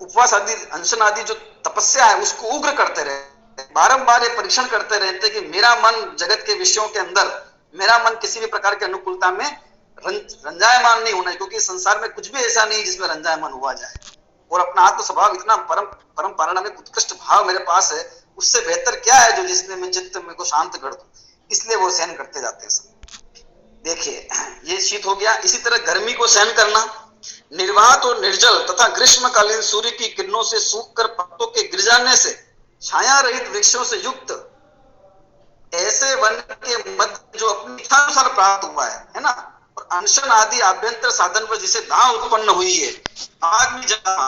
उपवास आदि, अनशन आदि जो तपस्या है, उसको उग्र करते रहते, बारंबार ये परीक्षण करते रहते कि मेरा मन जगत के विषयों के अंदर, मेरा मन किसी भी प्रकार के अनुकूलता में रंजायमान नहीं होना है, क्योंकि संसार में कुछ भी ऐसा नहीं जिसमें रंजायमान हुआ जाए। और अपना आत्म स्वभाव इतना परम पारणमिक उत्कृष्ट भाव मेरे पास है, उससे बेहतर क्या है जो जिसने मैं चित्त में को शांत कर दूं। इसलिए वो सहन करते जाते हैं सब। देखिए, ये शीत हो गया। इसी तरह गर्मी को सहन करना, निर्वात और निर्जल तथा ग्रीष्मकालीन सूर्य की किरणों से सूखकर पत्तों के गिर जाने से छाया रहित वृक्षों से युक्त ऐसे वन के मध्य जो अपनी इच्छानुसार प्राप्त हुआ है ना, और अनशन आदि आभ्यंतर साधन पर जिसे दाह उत्पन्न हुई है, आग में जला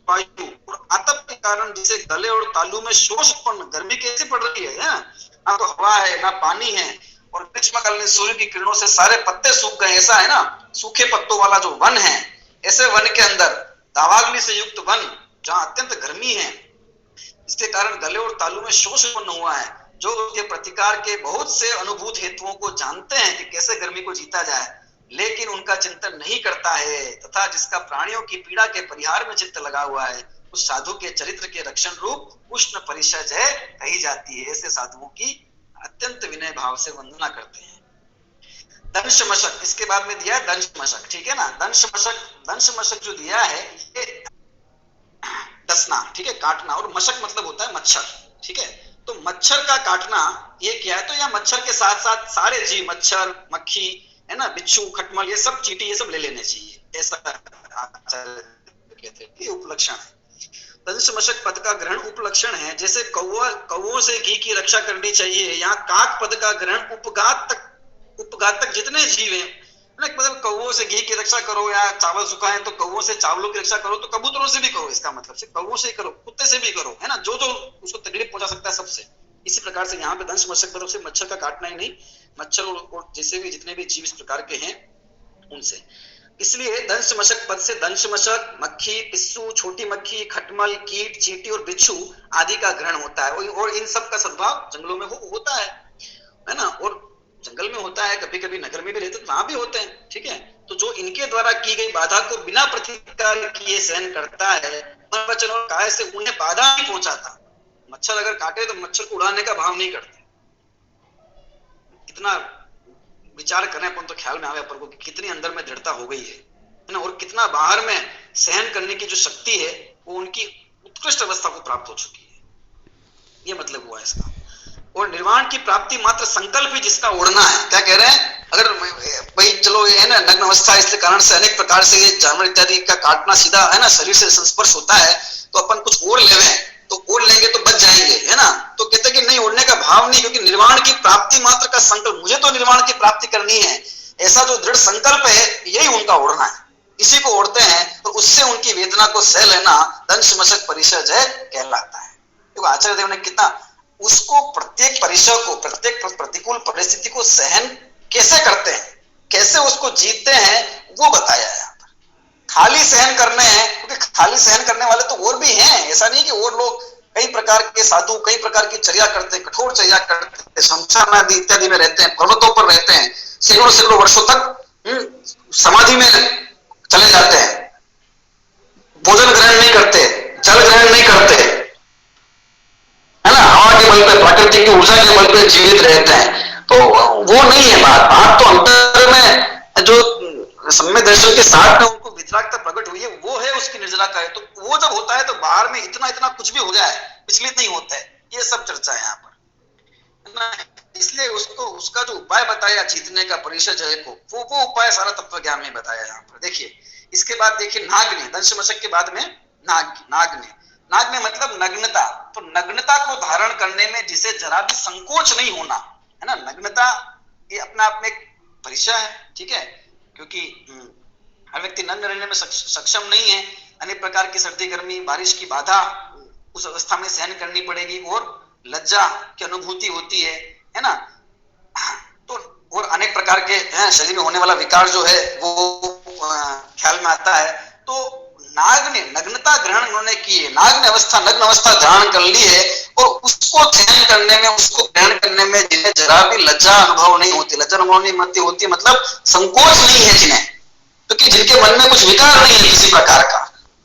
वायु और आतप के कारण जिसे गले और तालू में शोष उत्पन्न, गर्मी कैसे पड़ रही है ना तो हवा है ना पानी है, और ग्रीष्मकालीन सूर्य की किरणों से सारे पत्ते सूख गए, ऐसा है ना, सूखे पत्तों वाला जो वन है, ऐसे वन के अंदर दावाग्नि से युक्त वन जहां अत्यंत गर्मी है, इसके कारण गले और तालू में शोष उत्पन्न हुआ है, जो उसके प्रतिकार के बहुत से अनुभूत हेतुओं को जानते हैं कि कैसे गर्मी को जीता जाए, लेकिन उनका चिंतन नहीं करता है, तथा जिसका प्राणियों की पीड़ा के परिहार में चित्त लगा हुआ है, उस साधु के चरित्र के रक्षण रूप उष्ण परिषजय कही जाती है। ऐसे साधुओं की अत्यंत विनय भाव से वंदना करते हैं। दंश मशक, इसके बाद में दिया दंश मशक, ठीक है ना। दंश मशक जो दिया है ये डसना, ठीक है, काटना, और मशक मतलब होता है मच्छर, ठीक है। तो मच्छर का काटना ये क्या है, तो यह मच्छर के साथ साथ सारे जीव, मच्छर, मक्खी, है ना, बिच्छू, खटमल, ये सब चींटी, ये सब ले लेने चाहिए, ऐसा कहते हैं, ये उपलक्षण है। दंश मशक पद का ग्रहण उपलक्षण है। जैसे कौओं से घी की रक्षा करनी चाहिए, यहाँ काक पद का ग्रहण उपघात तक जितने जीव हैं, मतलब कौओं से घी की रक्षा करो, या चावल सुखाएं तो कौओं से चावलों की रक्षा करो, तो कबूतरों से भी करो, इसका मतलब सिर्फ कौओं से ही करो, कुत्ते से भी करो, है ना, जो जो उसको तकलीफ पहुंचा सकता है सबसे। इसी प्रकार से यहाँ पे दंश मशक पद से मच्छर का काटना ही नहीं, मच्छर और जैसे भी जितने भी जीव इस प्रकार के हैं उनसे, इसलिए दंश मशक पद से दंश मशक, मक्खी, पिस्सू, छोटी मक्खी, खटमल, कीट, चींटी और बिच्छू आदि का ग्रहण होता है, और इन सब का सद्भाव जंगलों में होता है ना, और जंगल में होता है, कभी कभी नगर में भी रहते, वहां भी होते हैं, ठीक है। तो जो इनके द्वारा की गई बाधा को बिना प्रतिकार किए सहन करता है, मन वचन और काया से उन्हें बाधा नहीं पहुंचाता। मच्छर अगर काटे तो मच्छर को उड़ाने का भाव नहीं करते। कितना विचार करें अपन तो ख्याल में आवे अपन को कि कितनी अंदर में दृढ़ता हो गई है ना, और कितना बाहर में सहन करने की जो शक्ति है वो उनकी उत्कृष्ट अवस्था को प्राप्त हो चुकी है, ये मतलब हुआ इसका। और निर्वाण की प्राप्ति मात्र संकल्प ही जिसका ओढ़ना है, क्या कह रहे हैं, अगर भाई चलो ये है ना नग्न अवस्था, इसके कारण से अनेक प्रकार से जानवर इत्यादि का काटना सीधा है ना शरीर से संस्पर्श होता है, तो अपन कुछ ओढ़ लेवे तो ओढ़ लेंगे तो बच जाएंगे, है ना। तो कहते कि नहीं, ओढ़ने का भाव नहीं, क्योंकि निर्वाण की प्राप्ति मात्र का संकल्प, मुझे तो निर्वाण की प्राप्ति करनी है, ऐसा जो दृढ़ संकल्प है यही उनका ओढ़ना है, इसी को ओढ़ते हैं, तो उससे उनकी वेदना को सह लेना दंश मशक परिषजय कहलाता है। तो आचार्य देव ने कितना उसको प्रत्येक परिसर को, प्रत्येक प्रतिकूल परिस्थिति को सहन कैसे करते हैं, कैसे उसको जीतते हैं, वो बताया है यहाँ पर। खाली सहन करने हैं, क्योंकि खाली सहन करने वाले तो और भी हैं, ऐसा नहीं कि और लोग कई प्रकार के साधु कई प्रकार की चर्या करते हैं, कठोर चर्या करते हैं, शमशान आदि इत्यादि में रहते हैं, पर्वतों पर रहते हैं, सैकड़ों सैकड़ों वर्षों तक समाधि में चले जाते हैं, भोजन ग्रहण नहीं करते, जल ग्रहण नहीं करते, है ना, हवा के बल पे, प्राकृतिक की ऊर्जा के बल पे जीवित रहते हैं। तो वो नहीं है बात तो अंतर में जो सम्यक दर्शन के साथ में उनको वितरागता प्रकट हुई है, वो है उसकी निर्जरा का है। तो वो जब होता है तो बाहर में इतना इतना कुछ भी हो जाए विचलित नहीं होता है, ये सब चर्चा है यहाँ पर, है ना। इसलिए उसको उसका जो उपाय बताया जीतने का परिषजय को, वो उपाय सारा तत्व ज्ञान में बताया यहाँ पर। देखिए इसके बाद देखिए नाग ने, दंश मशक के बाद में नाग ने मतलब नग्नता, तो नग्नता को धारण करने में जिसे जरा भी संकोच नहीं होना, है ना। नग्नता ये अपना आप में एक परिचय है, ठीक है, क्योंकि हर व्यक्ति नग्न रहने में सक्षम नहीं है, अनेक प्रकार की सर्दी गर्मी बारिश की बाधा उस अवस्था में सहन करनी पड़ेगी, और लज्जा की अनुभूति होती है ना। तो और अनेक प्रकार के शरीर में होने वाला विकार जो है वो ख्याल में आता है। तो नाग ने नग्नता ग्रहण उन्होंने की है, नाग ने नग्न अवस्था धारण कर ली है, और उसको सहन करने में, उसको ग्रहण करने में जिन्हें जरा भी लज्जा अनुभव नहीं होती, लज्जा अनुभव नहीं होती मतलब संकोच नहीं है जिन्हें, क्योंकि जिनके मन में कुछ विकार नहीं है किसी प्रकार का,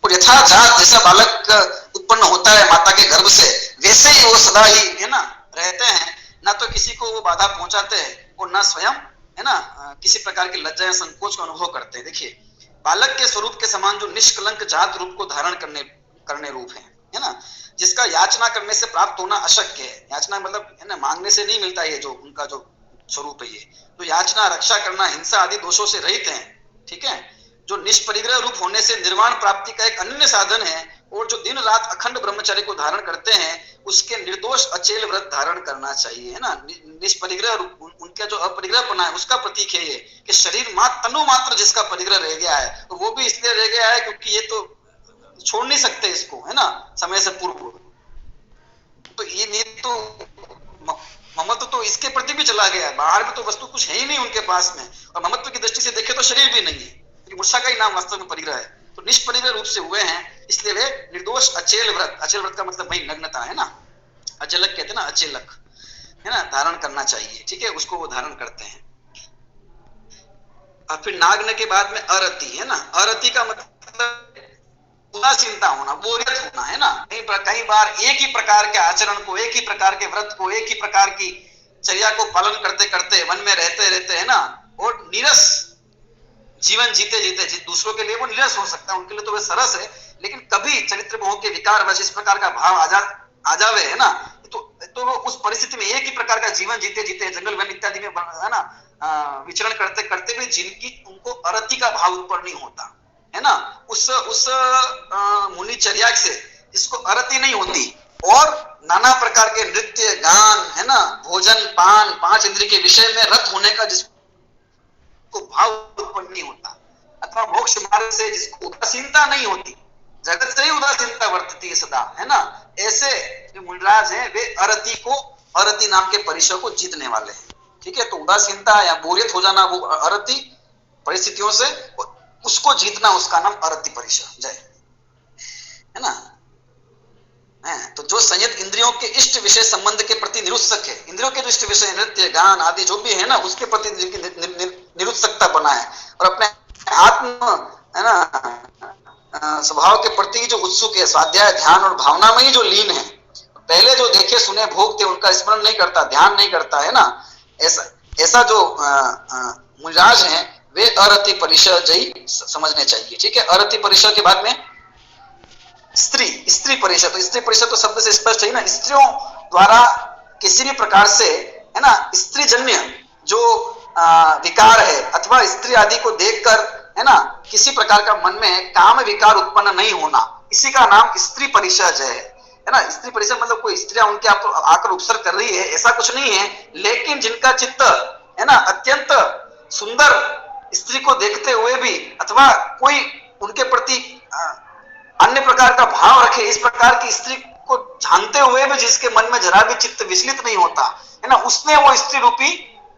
और यथाजात जैसा बालक उत्पन्न होता है माता के गर्भ से, वैसे ही वो सदा ही, है ना, रहते हैं, ना तो किसी को वो बाधा पहुंचाते हैं और ना स्वयं, है ना, किसी प्रकार की लज्जा या संकोच का अनुभव करते हैं। देखिए बालक के स्वरूप के समान जो निष्कलंक जात रूप को धारण करने रूप है ना, जिसका याचना करने से प्राप्त होना अशक्य है। याचना मतलब, है ना, मांगने से नहीं मिलता, ये जो उनका जो स्वरूप है, ये तो याचना, रक्षा करना, हिंसा आदि दोषों से रहित है, ठीक है। जो निष्परिग्रह रूप होने से निर्वाण प्राप्ति का एक अनन्य साधन है, और जो दिन रात अखंड ब्रह्मचर्य को धारण करते हैं उसके निर्दोष अचेल व्रत धारण करना चाहिए, है ना। निष्परिग्रह रूप उनका जो अपरिग्रह बना है उसका प्रतीक है ये, कि शरीर मात्र तनु मात्र जिसका परिग्रह रह गया है, तो वो भी इसलिए रह गया है क्योंकि ये तो छोड़ नहीं सकते इसको, है ना, समय से पूर्व। तो ये नहीं तो ममत्व तो इसके प्रति भी चला गया है, बाहर में तो वस्तु कुछ है ही नहीं उनके पास में, और ममत्व की दृष्टि से देखे तो शरीर भी नहीं है, क्योंकि मूर्छा का ही नाम वास्तव में परिग्रह है। तो निष्परिग्रह रूप से हुए हैं, इसलिए वे निर्दोष अचेल व्रत, अचेल व्रत का मतलब वही नग्नता, है ना, अचेलक कहते हैं ना, अचेलक, है ना, धारण करना चाहिए, ठीक है, उसको वो धारण करते हैं। और फिर नाग्न के बाद में अरति, है ना, अरति का मतलब उदासीनता होना, बोरियत होना, है ना। कई बार एक ही प्रकार के आचरण को, एक ही प्रकार के व्रत को, एक ही प्रकार की चर्या को पालन करते करते वन में रहते रहते, है ना, और नीरस जीवन जीते जीते दूसरों के लिए वो नीरस हो सकता है, उनके लिए तो वह सरस है, लेकिन कभी चरित्र मोह के विकार वश इस प्रकार का भाव आ जावे, है ना, तो वो उस परिस्थिति में एक ही प्रकार का जीवन जीते जीते जंगल वन इत्यादि में, है ना, विचरण करते करते भी जिनकी उनको अरति का भाव उत्पन्न नहीं होता, है ना, उस मुनिचर्या से जिसको अरति नहीं होती, और नाना प्रकार के नृत्य गान, है ना, भोजन पान, पांच इंद्रिय के विषय में रत होने का जिसको भाव उत्पन्न नहीं होता, अथवा मोक्ष मार्ग से जिसको उदासीनता नहीं होती, जगत से ही उदासीनता वर्तती है सदा, है ना, ऐसे जो मुनिराज हैं वे अरति को, अरति नाम के परिसर को जीतने वाले हैं, ठीक है। तो उदासीनता या बोरियत हो जाना वो अरति परिस्थितियों से, उसको जीतना उसका नाम अरति परिसर, जय, है ना। तो जो संयत इंद्रियों के इष्ट विषय संबंध के प्रति निरुत्सक है, इंद्रियों के जो इष्ट विषय नृत्य गान आदि जो भी है ना, उसके प्रति निरुत्सुकता बना है, और अपने आत्म, है ना, स्वभाव के प्रति जो उत्सुक है, स्वाध्याय ध्यान और भावना में ही जो लीन है, पहले जो देखे सुने भोग थे उनका स्मरण नहीं करता, ध्यान नहीं करता, है ना, ऐसा जो मुनिराज हैं वे अरति परिसर जय समझने चाहिए, ठीक है। अरति परिसर के बाद में स्त्री परिसर, तो स्त्री परिसर तो शब्द से स्पष्ट है ना, स्त्रियों द्वारा किसी भी प्रकार से, है ना, स्त्री जन्य जो विकार है, अथवा स्त्री आदि को देखकर, है ना, किसी प्रकार का मन में काम विकार उत्पन्न नहीं होना, इसी का नाम स्त्री परिसर है ना। स्त्री परिसर मतलब कोई स्त्रियां उनके आकर उपसर्ग कर रही है ऐसा कुछ नहीं है, लेकिन जिनका चित्त, है ना, अत्यंत सुंदर स्त्री को देखते हुए भी, अथवा कोई उनके प्रति अन्य प्रकार का भाव रखे, इस प्रकार की स्त्री को जानते हुए भी जिसके मन में जरा भी चित्त विचलित नहीं होता, है ना, उसने वो स्त्री रूपी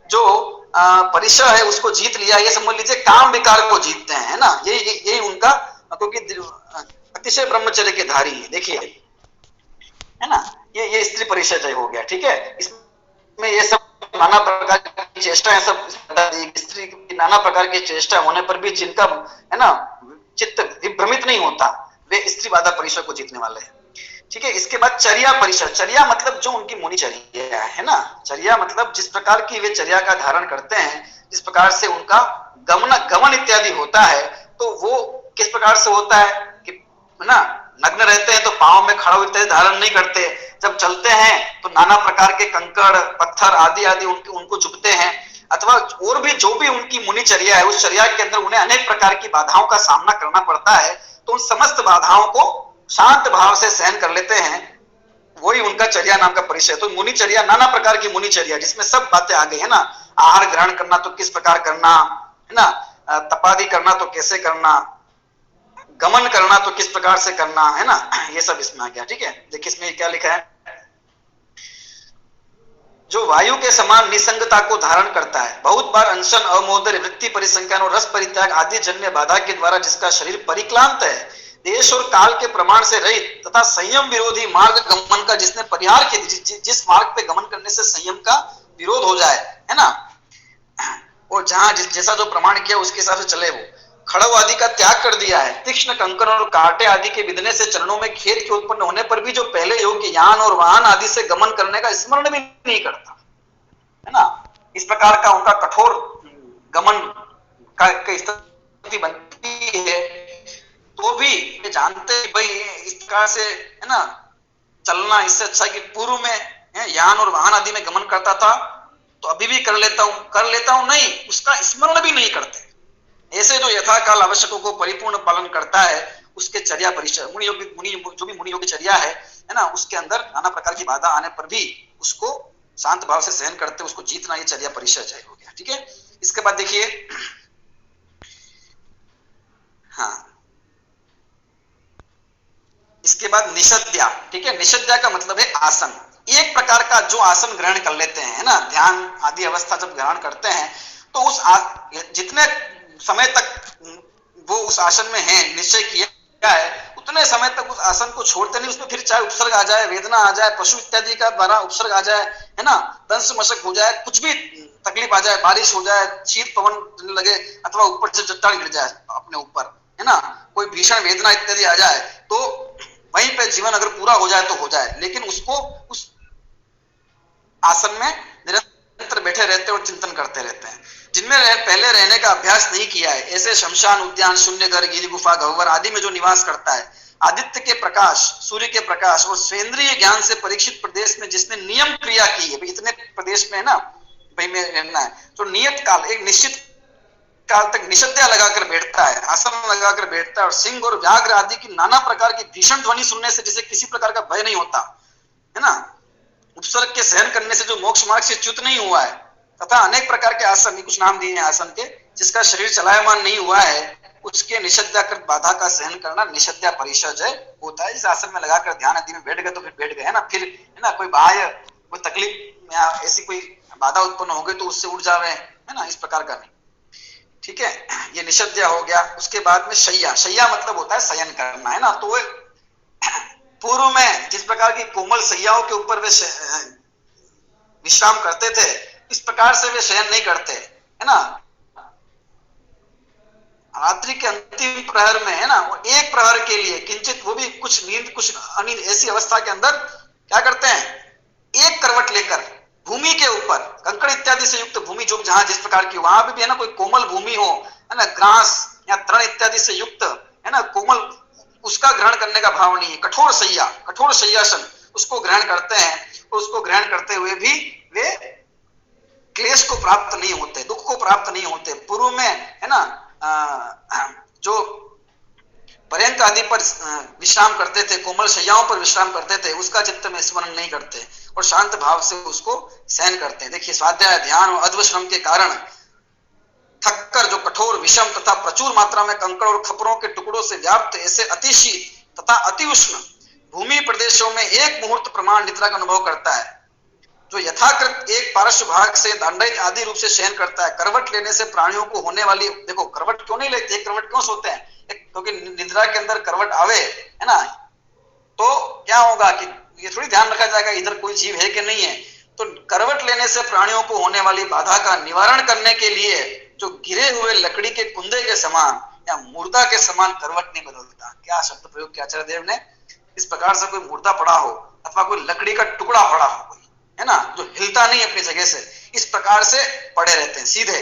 जो परिसर है उसको जीत लिया, ये समझ लीजिए काम विकार को जीतते हैं, है ना, यही उनका, क्योंकि अतिशय ब्रह्मचर्य के धारी है, देखिए, है ना, ये स्त्री परिसर जय हो गया, ठीक है। इसमें ये सब नाना प्रकार की चेष्टा है, सब स्त्री की नाना प्रकार की चेष्टा होने पर भी जिनका, है ना, चित्त विभ्रमित नहीं होता, वे स्त्री बाधा परिसर को जीतने वाले हैं, ठीक है। इसके बाद चर्या परिसर, चर्या मतलब जो उनकी मुनिचर्या है ना, चर्या मतलब जिस प्रकार की वे चर्या का धारण करते हैं, जिस प्रकार से उनका गमन इत्यादि होता है, तो वो किस प्रकार से होता है कि, है ना, नग्न रहते हैं तो पांव में खड़ाऊ इत्यादि धारण नहीं करते, जब चलते हैं तो नाना प्रकार के कंकड़ पत्थर आदि आदि उनको चुभते हैं, अथवा और भी जो भी उनकी मुनिचर्या है उस चर्या के अंदर उन्हें अनेक प्रकार की बाधाओं का सामना करना पड़ता है, तो उन समस्त बाधाओं को शांत भाव से सहन कर लेते हैं, वही उनका चर्या नाम का परिचय। तो मुनिचर्या, नाना प्रकार की मुनिचर्या जिसमें सब बातें आ गई, है ना, आहार ग्रहण करना तो किस प्रकार करना, है ना, तपादि करना तो कैसे करना, गमन करना तो किस प्रकार से करना, है ना, ये सब इसमें आ गया, ठीक है। देखिए इसमें क्या लिखा है, जो वायु के समान निसंगता को धारण करता है, बहुत बार अनशन अमोदर वृत्ति परिसंख्यान और रस परित्याग आदि जन्य बाधा के द्वारा जिसका शरीर परिक्लांत है, देश और काल के प्रमाण से रहित तथा संयम विरोधी मार्ग गमन का जिसने परिहार किया, जिस मार्ग पे गमन करने से संयम का विरोध हो जाए, है ना, और जहां जैसा जो प्रमाण किया उसके हिसाब से चले, वो खड़व आदि का त्याग कर दिया है, तीक्ष्ण कंकड़ और कांटे आदि के विधने से चरणों में खेद के उत्पन्न होने पर भी जो पहले योग्य यान और वाहन आदि से गमन करने का स्मरण भी नहीं करता, है ना, इस प्रकार का उनका कठोर गमन का स्थिति बनती है, तो भी ये जानते भाई इस प्रकार से, है ना, चलना इससे अच्छा कि पूर्व में यान और वाहन आदि में गमन करता था तो अभी भी कर लेता हूं नहीं, उसका स्मरण भी नहीं करते, ऐसे जो यथाकाल आवश्यकों को परिपूर्ण पालन करता है उसके चर्या परिचय मुनि जो भी मुनि योगी चर्या है ना, उसके अंदर नाना प्रकार की बाधा आने पर भी उसको शांत भाव से सहन करते उसको जीतना, ये चर्या परिचय हो गया। ठीक है, इसके बाद देखिए, हाँ इसके बाद निषद्या। ठीक है, निषद्या का मतलब है आसन। एक प्रकार का जो आसन ग्रहण कर लेते हैं ना, ध्यान आदि अवस्था जब ग्रहण करते हैं तो उस जितने समय तक वो उस आसन में है, निश्चय किया है, उतने समय तक उस आसन को छोड़ते नहीं। उसमें फिर चाहे उपसर्ग आ जाए, वेदना आ जाए, पशु इत्यादि का द्वारा उपसर्ग आ जाए, है ना, दंश मशक हो जाए, कुछ भी तकलीफ आ जाए, बारिश हो जाए, शीत पवन लगे, अथवा ऊपर से चट्टान गिर जाए अपने ऊपर, है ना, कोई भीषण वेदना इत्यादि आ जाए, तो वहीं पे जीवन अगर पूरा हो जाए तो हो जाए, लेकिन उसको उस आसन में निरंतर बैठे रहते और चिंतन करते रहते हैं। जिनमें पहले रहने का अभ्यास नहीं किया है, ऐसे शमशान, उद्यान, शून्य घर, गिरी गुफा, गह्वर आदि में जो निवास करता है, आदित्य के प्रकाश, सूर्य के प्रकाश और सेंद्रीय ज्ञान से परीक्षित प्रदेश में जिसने नियम क्रिया की है, इतने प्रदेश में है ना भाई में रहना है, तो नियत काल, एक निश्चित काल तक निषद्या लगाकर बैठता है, आसन लगाकर बैठता है, और सिंह और व्याघ्र आदि की नाना प्रकार की भीषण ध्वनि सुनने से जिसे किसी प्रकार का भय नहीं होता, है ना, उपसर्ग के सहन करने से जो मोक्ष मार्ग से च्युत नहीं हुआ है, तथा अनेक प्रकार के आसन, कुछ नाम दिए हैं आसन के, जिसका शरीर चलायमान नहीं हुआ है, उसके निषद्याकृत बाधा का सहन करना निषद्या परिचय होता है। इस आसन में लगाकर ध्यान आदि में बैठ गए तो फिर बैठ गए, है ना, फिर है ना कोई बाह्य कोई तकलीफ या ऐसी कोई बाधा उत्पन्न हो गई तो उससे उठ जा रहे हैं, है ना, इस प्रकार का नहीं। ठीक है, ये निषद्या हो गया। उसके बाद में शैया। शैया मतलब होता है शयन करना, है ना, तो पूर्व में जिस प्रकार की कोमल शैयाओं के ऊपर वे विश्राम करते थे, इस प्रकार से वे शयन नहीं करते, है ना। रात्रि के अंतिम प्रहर में, है ना, वो एक प्रहर के लिए किंचित, वो भी कुछ नींद कुछ अनिंद, ऐसी अवस्था के अंदर क्या करते हैं, एक करवट लेकर भूमि के ऊपर, कंकड़ इत्यादि से युक्त भूमि, जो जहां जिस प्रकार की, वहां भी है ना कोई कोमल भूमि हो, है ना, ग्रास या तृण इत्यादि से युक्त, है ना, कोमल, उसका ग्रहण करने का भाव नहीं है। कठोर शैया, कठोर शैयासन, उसको ग्रहण करते हैं, और उसको ग्रहण करते हुए भी वे क्लेश को प्राप्त नहीं होते, दुख को प्राप्त नहीं होते। पूर्व में, है ना, जो पर्यंक आदि पर विश्राम करते थे, कोमल शैयाओं पर विश्राम करते थे, उसका चित्त में स्मरण नहीं करते और शांत भाव से उसको सहन करते हैं। देखिए, स्वाध्याय, ध्यान और अध्व श्रम के कारण थककर जो कठोर, विषम तथा प्रचुर मात्रा में कंकड़ और खपरों के टुकड़ों से व्याप्त ऐसे अतिशीत तथा अति उष्ण भूमि प्रदेशों में एक मुहूर्त प्रमाण निद्रा का अनुभव करता है, जो यथाकृत एक पार्श्व भाग से दंडित आदि रूप से शयन करता है। करवट लेने से प्राणियों को होने वाली, देखो करवट क्यों नहीं लेते, एक करवट क्यों सोते हैं, क्योंकि निद्रा के अंदर करवट आवे, है ना, तो क्या होगा कि ये थोड़ी ध्यान रखा जाएगा इधर कोई जीव है कि नहीं है। तो करवट लेने से प्राणियों को होने वाली बाधा का निवारण करने के लिए जो गिरे हुए लकड़ी के कुंदे के समान या मुर्दा के समान करवट नहीं बदलता। क्या शब्द प्रयोग किया आचार्य देव ने, इस प्रकार से कोई मुर्दा पड़ा हो अथवा कोई लकड़ी का टुकड़ा पड़ा हो, कोई, है ना, जो हिलता नहीं अपनी जगह से, इस प्रकार से पड़े रहते हैं सीधे।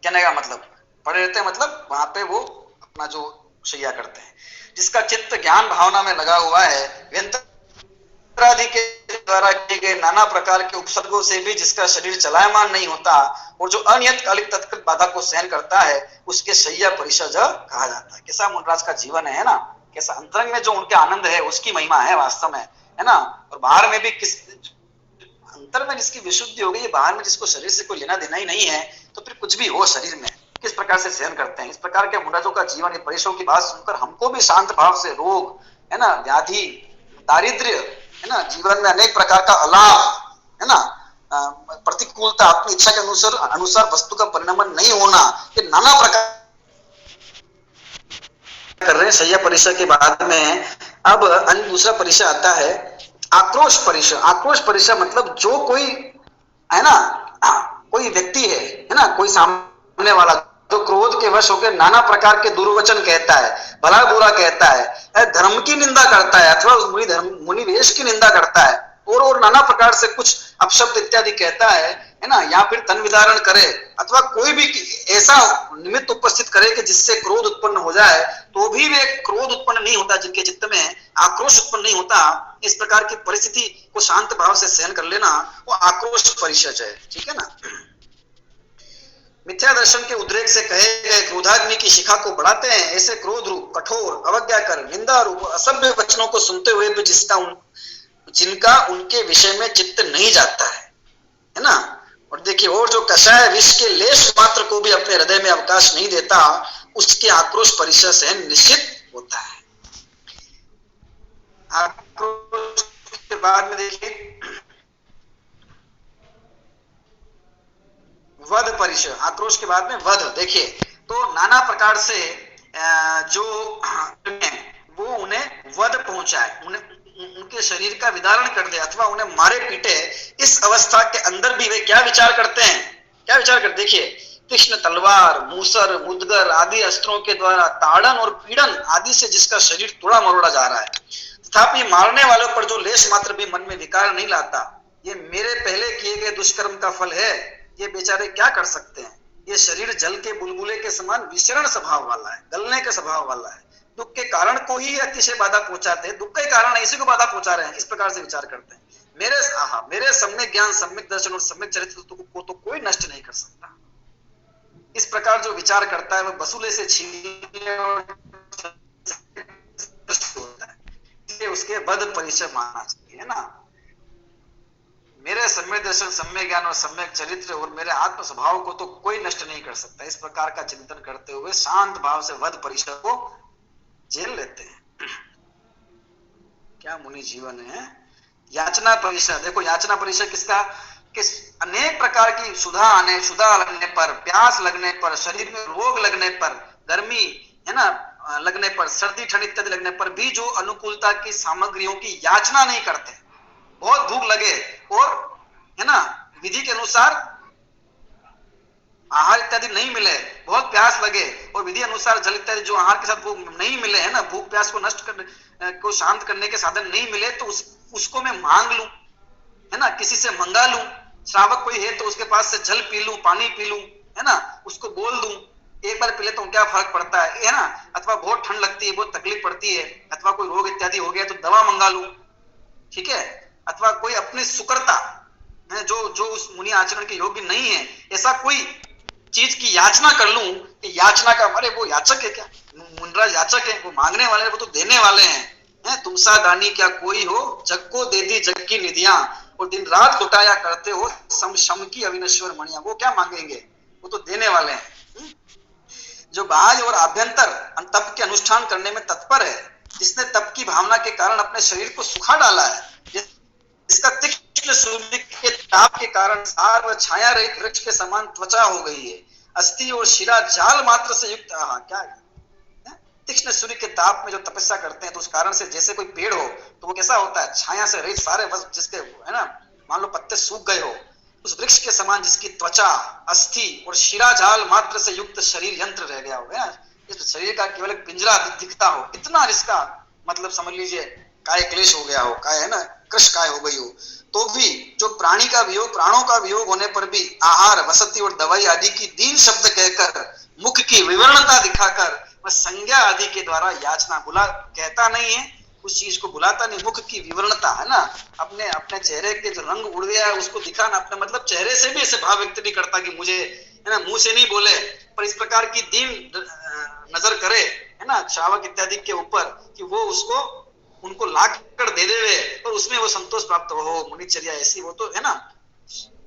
कहने का मतलब पड़े रहते हैं, मतलब वहां पे वो अपना जो शैया करते हैं। जिसका चित्त ज्ञान भावना में लगा हुआ है, व्यंतरादि के द्वारा किए गए नाना प्रकार के उपसर्गों से भी जिसका शरीर चलायमान नहीं होता और जो अनियत कालिक तत्काल बाधा को सहन करता है, उसके शैया परिचय कहा जाता है। कैसा मुनराज का जीवन है ना, कैसा अंतरंग में जो उनके आनंद है उसकी महिमा है वास्तव में, है ना। और बाहर में भी किस अंतर में जिसकी विशुद्धि हो गई, बाहर में जिसको शरीर से कोई लेना देना ही नहीं है, तो फिर कुछ भी हो शरीर में किस प्रकार से सहन करते हैं। इस प्रकार के मुनराजों का जीवन, ये परिश्रम की बात सुनकर हमको भी शांत भाव से रोग, है ना, व्याधि, दारिद्र्य, है ना, जीवन में अनेक प्रकार का अलाभ, है ना, प्रतिकूलता, अपनी इच्छा के अनुसार वस्तु का परिणाम नहीं होना, ये नाना प्रकार कर रहे हैं शैया परिचय के बाद में। अब दूसरा परिचय आता है आक्रोश परिचय। आक्रोश परिचय मतलब जो कोई, है ना, कोई व्यक्ति है ना, कोई सामने वाला जो क्रोध के वश होकर नाना प्रकार के दुर्वचन कहता है, भला बुरा कहता है, धर्म की निंदा करता है अथवा उस मुनि वेश की निंदा करता है, और नाना प्रकार से कुछ अपशब्द इत्यादि कहता है ना, या फिर तन विदारण करे अथवा कोई भी ऐसा निमित्त उपस्थित करे कि जिससे क्रोध उत्पन्न हो जाए, तो भी वे क्रोध उत्पन्न नहीं होता, जिनके चित्त में आक्रोश उत्पन्न नहीं होता। इस प्रकार की परिस्थिति को शांत भाव से सहन कर लेना, वो आक्रोश परिचय है। ठीक है ना। मिथ्या दर्शन के उद्रेक से कहे गए क्रोधाग्नि की शिखा को बढ़ाते हैं। ऐसे क्रोध रूप, कठोर, अवज्ञाकर, निंदा रूप और असभ्य वचनों को सुनते हुए भी जिनका उनके विषय में चित्त नहीं जाता है ना। और देखिए, और जो कषाय विष के लेश मात्र को भी अपने हृदय में अवकाश नहीं देता, उसके आक्रोश परिसर सहन निश्चित होता है। आक्रोश के बाद में देखिए वध परिचय। आक्रोश के बाद में वध। देखिए, तो नाना प्रकार से जो वो उन्हें वध पहुंचाए, उनके शरीर का विदारण कर दे अथवा उन्हें मारे पीटे। इस अवस्था के अंदर भी वे क्या विचार करते हैं, क्या विचार करते, देखिए, तीक्ष्ण तलवार, मूसर, मुदगर आदि अस्त्रों के द्वारा ताड़न और पीड़न आदि से जिसका शरीर तोड़ा मरोड़ा जा रहा है, तथापि मारने वालों पर जो लेश मात्र भी मन में विकार नहीं लाता, ये मेरे पहले किए गए दुष्कर्म का फल है। ये बेचारे क्या कर सकते हैं। ये शरीर जल के बुलबुले के समान विचरण स्वभाव वाला है, गलने के स्वभाव वाला है। दुख के कारण को ही अतिशय बाधा पहुंचाते हैं, दुख के कारण इसी को बाधा पहुंचा रहे हैं। इस प्रकार से विचार करते हैं। मेरे सम्यक ज्ञान, सम्यक दर्शन और सम्यक चरित्र को तो कोई नष्ट नहीं कर सकता। इस प्रकार जो विचार करता है वह बसूले से छीनने होता है, इसलिए उसके वध परिचय मानना चाहिए, है ना। मेरे सम्यक दर्शन, सम्यक ज्ञान और सम्यक चरित्र और मेरे आत्म स्वभाव को तो कोई नष्ट नहीं कर सकता। इस प्रकार का चिंतन करते हुए शांत भाव से वध परिचय को झेल लेते हैं। क्या मुनि जीवन है। याचना परिचय। देखो, याचना परिचय किसका, किस अनेक प्रकार की सुधा लगने पर, प्यास लगने पर, शरीर में रोग लगने पर, गर्मी है ना लगने पर, सर्दी ठंड इत्यादि लगने पर भी जो अनुकूलता की सामग्रियों की याचना नहीं करते। बहुत भूख लगे और है ना विधि के अनुसार आहार इत्यादि नहीं मिले, बहुत प्यास लगे और विधि अनुसार जल इत्यादि जो आहार के साथ वो नहीं मिले, है ना, भूख प्यास को नष्ट करने को शांत करने के साधन नहीं मिले, तो उसको मैं मांग लूं, है ना, किसी से मंगा लूं। श्रावक कोई है तो उसके पास से जल पी लूं, पानी पी लूं, है ना, उसको बोल दूं, एक बार पी ले तो क्या फर्क पड़ता है ना। अथवा बहुत ठंड लगती है, बहुत तकलीफ पड़ती है, अथवा कोई रोग इत्यादि हो गया तो दवा मंगा लूं, ठीक है। अथवा कोई अपनी सुकरता जो उस मुनि आचरण के योग्य नहीं है, ऐसा कोई चीज की याचना कर लूं कि याचना का, अरे वो याचक है क्या, मुनराज याचक है, वो मांगने वाले, वो तो देने वाले हैं। तुमसा दानी क्या कोई हो, जग को दे दी जग की निधियां, और दिन रात लुटाया करते हो सम की अविनश्वर मणियां। वो क्या मांगेंगे, वो तो देने वाले हैं। जो बाह्य और आभ्यंतर तप के अनुष्ठान करने में तत्पर है, जिसने तप की भावना के कारण अपने शरीर को सुखा डाला है, जिसका तीक्ष्ण सूर्य के ताप के कारण सार व छाया रहित वृक्ष के समान त्वचा हो गई है, अस्थि और शिरा जाल मात्र से युक्त। क्या है? तीक्ष्ण सूर्य के ताप में जो तपस्या करते हैं तो उस कारण से जैसे कोई पेड़ हो तो वो कैसा होता है, छाया से रहित, सारे जिसके है ना मान लो पत्ते सूख गए हो, उस वृक्ष के समान जिसकी त्वचा, अस्थि और शिरा जाल मात्र से युक्त शरीर यंत्र रह गया हो, इस शरीर का केवल एक पिंजरा दिखता हो, इतना इसका मतलब समझ लीजिए काय क्लेश हो गया हो, काय है ना कृष काय हो गई हो, तो भी जो प्राणी का वियोग, प्राणों का वियोग होने पर भी आहार, वसति और दवाई आदि की दीन शब्द कहकर, मुख की विवरणता दिखाकर, वह संज्ञा आदि के द्वारा याचना बुला कहता नहीं है, उस चीज को बुलाता नहीं। मुख की विवरणता है ना, अपने अपने चेहरे के जो रंग उड़ गया है उसको दिखाना, अपने मतलब चेहरे से भी ऐसे भाव व्यक्त नहीं करता कि मुझे, है ना, मुंह से नहीं बोले पर इस प्रकार की दीन नजर करे, है ना, श्रावक इत्यादि के ऊपर, कि वो उसको उनको ला कर दे देवे और उसमें वो संतोष प्राप्त हो। मुनिचर्या ऐसी, वो तो है ना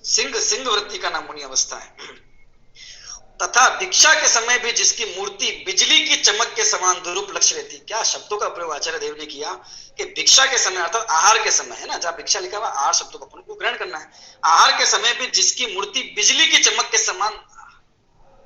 सिंह वृत्ति का नाम मुनि अवस्था है। तथा भिक्षा के समय भी जिसकी मूर्ति बिजली की चमक के समान दुरूप लक्ष्य रहती। क्या शब्दों का प्रयोग आचार्य देव ने किया कि भिक्षा के समय अर्थात आहार के समय, है ना, जहां भिक्षा लिखा हुआ आहार शब्दों का अपन को ग्रहण करना है, आहार के समय भी जिसकी मूर्ति बिजली की चमक के समान,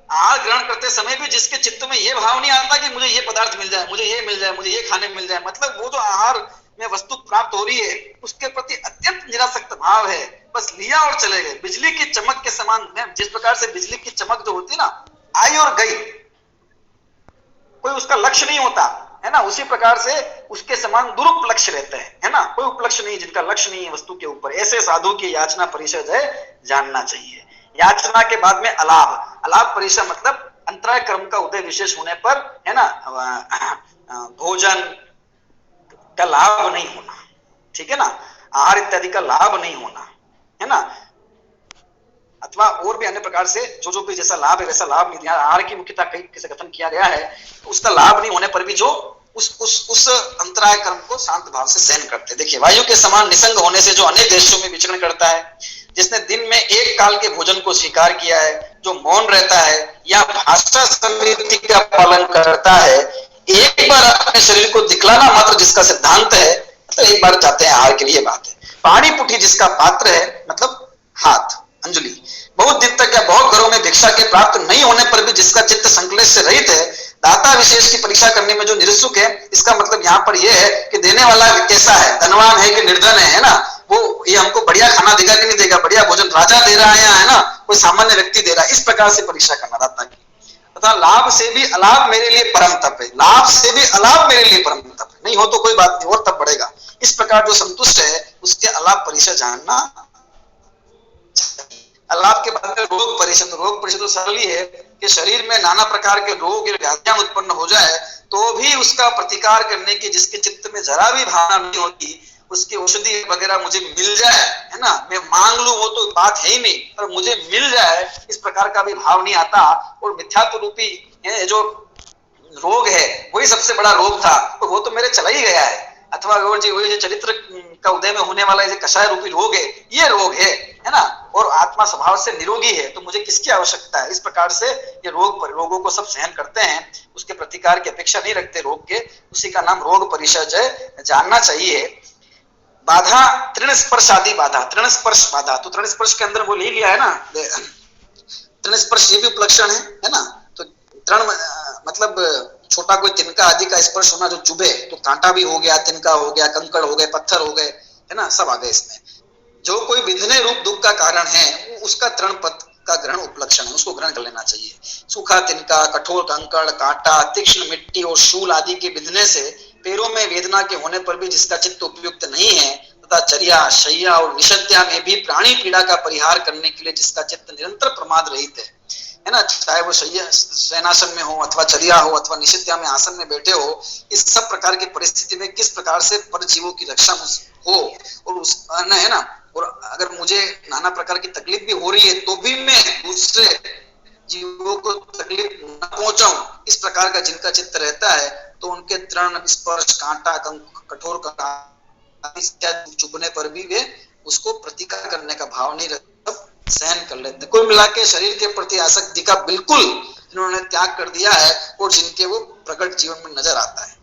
आहार ग्रहण करते समय भी जिसके चित्त में यह भाव नहीं आता कि मुझे ये पदार्थ मिल जाए, मुझे ये मिल जाए, मुझे ये खाने मिल जाए, मतलब वो जो आहार में वस्तु प्राप्त हो रही है उसके प्रति अत्यंत निरासक्त भाव है, बस लिया और चले गए। बिजली की चमक के समान, जिस प्रकार से बिजली की चमक जो होती है ना, आई और गई, कोई उसका लक्ष्य नहीं होता, है ना, उसी प्रकार से उसके समान दुरुप लक्ष्य रहते हैं, है ना, कोई उपलक्ष्य नहीं, जिनका लक्ष्य नहीं है वस्तु के ऊपर, ऐसे साधु की याचना परिषद है जानना चाहिए। याचना के बाद में अलाभ। अलाभ परिषद मतलब अंतराय कर्म का उदय विशेष होने पर, है ना, भोजन का लाभ नहीं होना, ठीक है ना, आहार इत्यादि का लाभ नहीं होना, है ना, अथवा और भी अन्य प्रकार से जो भी जैसा लाभ है वैसा लाभ नहीं, आहार की मुख्यता कैसे कथन किया गया है, तो उसका लाभ नहीं होने पर भी जो उस अंतराय कर्म को शांत भाव से सहन करते। देखिए, वायु के समान निसंग होने से जो अनेक देशों में विचरण करता है, जिसने दिन में एक काल के भोजन को स्वीकार किया है, जो मौन रहता है या भाषा समिति का पालन करता है, एक बार अपने शरीर को दिखलाना मात्र जिसका सिद्धांत है, तो एक बार चाहते हैं आहार के लिए बात है। पानी पुठी जिसका पात्र है, मतलब हाथ अंजलि, बहुत दिन तक या बहुत घरों में भिक्षा के प्राप्त नहीं होने पर भी जिसका चित्त संकलेश से रहित है, दाता विशेष की परीक्षा करने में जो निरुत्सुक है, इसका मतलब यहाँ पर यह है कि देने वाला कैसा है, धनवान है कि निर्धन है ना, वो ये हमको बढ़िया खाना देगा कि नहीं देगा, बढ़िया भोजन राजा दे रहा है ना, कोई सामान्य व्यक्ति दे रहा है, इस प्रकार से परीक्षा करना दाता की। तथा लाभ से भी अलाभ मेरे लिए परम तप है, लाभ से भी अलाभ मेरे लिए परम तप है, नहीं हो तो कोई बात नहीं और तप बढ़ेगा। इस प्रकार जो संतुष्ट है उसके अलाभ परिचय जानना। अलाभ के बाद में रोग परिचय, तो रोग परिचय तो सरल ही है कि शरीर में नाना प्रकार के रोग या व्याधियां उत्पन्न हो जाए तो भी उसका प्रतिकार करने की जिसके चित्त में जरा भी भावना नहीं होती, उसकी औषधि वगैरह मुझे मिल जाए, है ना, मैं मांग लूं वो तो बात है ही नहीं, पर मुझे मिल जाए, इस प्रकार का भी भाव नहीं आता। और मिथ्यात्व रूपी जो रोग है वही सबसे बड़ा रोग था, तो वो तो मेरे चला ही गया है। अथवा वही जो चरित्र का उदय में होने वाला जो कषाय रूपी रोग है, ये रोग है ना, और आत्मा स्वभाव से निरोगी है, तो मुझे किसकी आवश्यकता है। इस प्रकार से ये रोगों को सब सहन करते हैं, उसके प्रतिकार की अपेक्षा नहीं रखते रोग के, उसी का नाम रोग परिचय जानना चाहिए। बाधा तृण स्पर्श आदि बाधा, तृण स्पर्श बाधा, तो तृण स्पर्श के अंदर वो ले लिया है ना, तृण स्पर्श ये भी उपलक्षण है ना, तो तृण मतलब छोटा कोई तिनका आदि का स्पर्श होना जो चुभे, तो कांटा भी हो गया, तिनका हो गया, कंकड़ हो गए, पत्थर हो गए, है ना, सब आ गए इसमें। जो कोई विधने रूप दुख का कारण है उसका तृण पद का ग्रहण उपलक्षण है, उसको ग्रहण कर लेना चाहिए। सूखा तिनका, कठोर कंकड़, कांटा, तीक्ष्ण मिट्टी और शूल आदि के विधने से पैरों में वेदना के होने पर भी जिसका चित्त उपयुक्त नहीं है, तथा चर्या, शैया और निषद्या में भी प्राणी पीड़ा का परिहार करने के लिए जिसका चित्त निरंतर प्रमाद रहित है ना, चाहे वो शयनासन में हो अथवा चर्या हो अथवा निषद्या में आसन में बैठे हो, इस सब प्रकार की परिस्थिति में किस प्रकार से पर जीवों की रक्षा हो, और उस है ना, और अगर मुझे नाना प्रकार की तकलीफ भी हो रही है तो भी मैं दूसरे जीवों को तकलीफ न पहुंचाऊं, इस प्रकार का जिनका चित्त रहता है, तो उनके तृण स्पर्श, कांटा, कठोर चुभने पर भी वे उसको प्रतिकार करने का भाव नहीं रखते, सहन कर लेते। कुल मिला के शरीर के प्रति आसक्ति का बिल्कुल इन्होंने त्याग कर दिया है, और जिनके वो प्रकट जीवन में नजर आता है।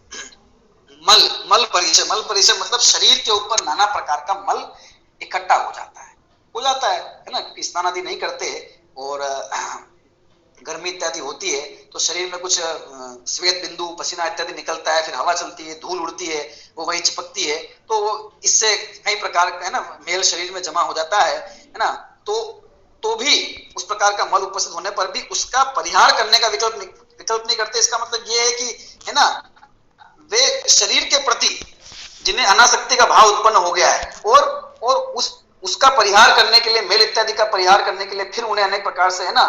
मल परिचय मतलब शरीर के ऊपर नाना प्रकार का मल इकट्ठा हो जाता है ना, क्योंकि स्नान आदि नहीं करते और गर्मी इत्यादि होती है तो शरीर में कुछ श्वेत बिंदु, पसीना इत्यादि निकलता है, फिर हवा चलती है, धूल उड़ती है, वो वही चिपकती है, तो इससे कई प्रकार का है ना मेल शरीर में जमा हो जाता है ना, तो भी उस प्रकार का मल उपस्थित होने पर भी उसका परिहार करने का विकल्प नहीं करते। इसका मतलब ये है कि है ना, वे शरीर के प्रति जिन्हें अनासक्ति का भाव उत्पन्न हो गया है, और उसका परिहार करने के लिए, मेल इत्यादि का परिहार करने के लिए फिर उन्हें अनेक प्रकार से है ना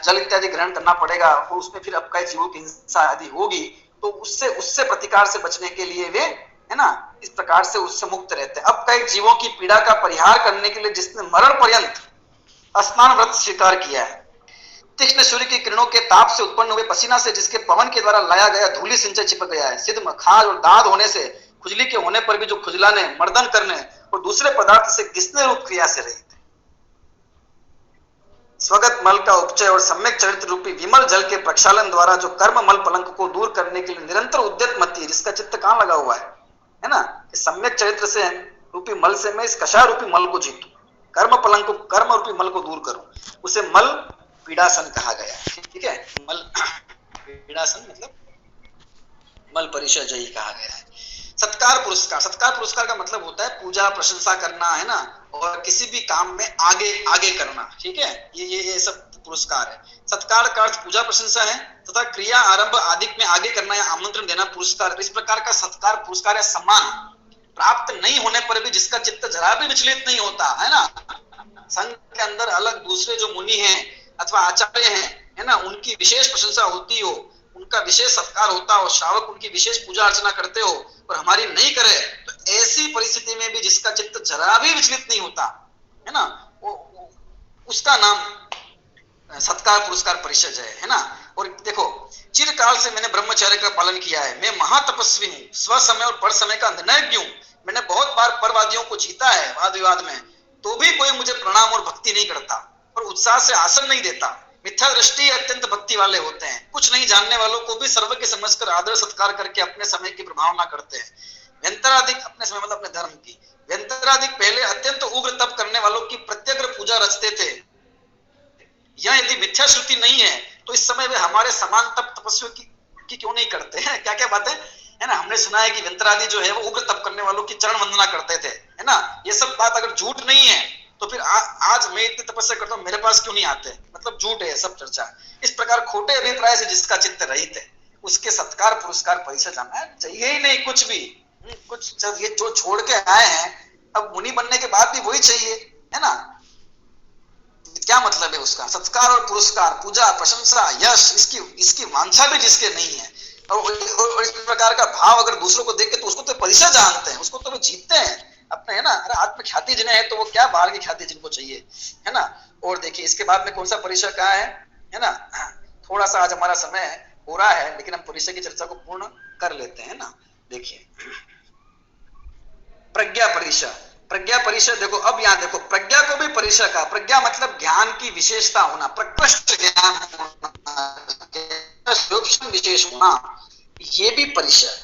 जल इत्यादि ग्रहण करना पड़ेगा, और उसमें फिर अपकाय जीवों की हिंसा आदि होगी, तो उससे प्रतिकार से बचने के लिए वे है ना इस प्रकार से उससे मुक्त रहते हैं। अपकाय जीवों की पीड़ा का परिहार करने के लिए जिसने मरण पर्यंत स्नान व्रत स्वीकार किया है, तीक्ष्ण सूर्य की किरणों के ताप से उत्पन्न हुए पसीना से जिसके पवन के द्वारा लाया गया धूलि सिंचय चिपक गया है, सिद्ध खाज और दाद होने से खुजली के होने पर भी जो खुजलाने, मर्दन करने और दूसरे पदार्थ से घिसने रूप क्रिया से रहित है, स्वगत मल का उपचय और सम्यक चरित्र रूपी विमल जल के प्रक्षालन द्वारा जो कर्म मल पलंक को दूर करने के लिए निरंतर उद्यत मती, जिसका चित्त कहां लगा हुआ है ना, कि सम्यक चरित्र से रूपी मल से मैं इस कषाय रूपी मल को जीतूं, कर्म पलंक को, कर्म रूपी मल को दूर करूं, उसे मल पीड़ासन कहा गया है। ठीक है, मल पीड़ासन मतलब मल परिचय जयी कहा गया है। सत्कार पुरस्कार का मतलब होता है पूजा प्रशंसा करना, है ना, और किसी भी काम में आगे करना। ठीक है, ये सब पुरस्कार है। सत्कार का अर्थ पूजा प्रशंसा है तथा क्रिया आरंभ आदि में आगे करना या आमंत्रण देना पुरस्कार। इस प्रकार का सत्कार, पुरस्कार या सम्मान प्राप्त नहीं होने पर भी जिसका चित्त जरा भी विचलित नहीं होता, है ना, संघ के अंदर अलग दूसरे जो मुनि हैं अथवा आचार्य हैं, है ना, उनकी विशेष प्रशंसा होती हो, उनका विशेष सत्कार होता हो, श्रावक उनकी विशेष पूजा अर्चना करते हो, और हमारी नहीं करे, तो ऐसी परिस्थिति में भी जिसका चित्त जरा भी विचलित नहीं होता, है ना, वो उसका नाम सत्कार पुरस्कार परिषद है ना। और देखो, चिरकाल से मैंने ब्रह्मचर्य का पालन किया है, मैं महातपस्वी हूँ, स्व समय और पर समय का निर्णायक हूँ, मैंने बहुत बार परवादियों को जीता है वाद विवाद में, तो भी कोई मुझे प्रणाम और भक्ति नहीं करता और उत्साह से आसन नहीं देता। मिथ्या दृष्टि अत्यंत भक्ति वाले होते हैं, कुछ नहीं जानने वालों को भी सर्वज्ञ समझकर आदर सत्कार करके अपने समय की प्रभावना करते हैं। व्यंतराधिक, अपने समय मतलब अपने धर्म की, व्यंतराधिक पहले अत्यंत उग्र तप करने वालों की प्रत्यग्र पूजा रचते थे। यह यदि मिथ्या श्रुति नहीं है तो इस समय वे हमारे समान तप तपस्या की क्यों नहीं करते हैं? क्या क्या बातें है ना। हमने सुना है कि व्यंतरादि जो है वो उग्र तप करने वालों की चरण वंदना करते थे, है ना। ये सब बात अगर झूठ नहीं है तो फिर आज मैं इतनी तपस्या करता हूँ, मेरे पास क्यों नहीं आते? मतलब झूठ है सब चर्चा। इस प्रकार खोटे अभिप्राय से जिसका चित्त रहित है उसके सत्कार पुरस्कार परिषद जाना चाहिए ही नहीं कुछ भी। कुछ ये जो छोड़ के आए हैं, अब मुनि बनने के बाद भी वही चाहिए, है ना। क्या मतलब है उसका? सत्कार और पुरस्कार, पूजा, प्रशंसा, यश, इसकी वांछा भी जिसके नहीं है और इस प्रकार का भाव अगर दूसरों को देख के, तो उसको तो परिषद जानते हैं, उसको तो वो जीतते हैं अपने, है ना। अरे आत्म ख्याति जिन्हें है तो वो क्या बाहर की ख्याति जिनको चाहिए, है ना। और देखिए इसके बाद में कौन सा परिषद कहा है ना। थोड़ा सा आज हमारा समय हो रहा है लेकिन हम परिषद की चर्चा को पूर्ण कर लेते हैं ना। देखिए प्रज्ञा परिषद, प्रज्ञा परिषद देखो, अब यहाँ देखो प्रज्ञा को भी परिषद का, प्रज्ञा मतलब ज्ञान की विशेषता होना, प्रकृष्ट ज्ञान होना, सूक्ष्म विशेष होना, ये भी परिषद।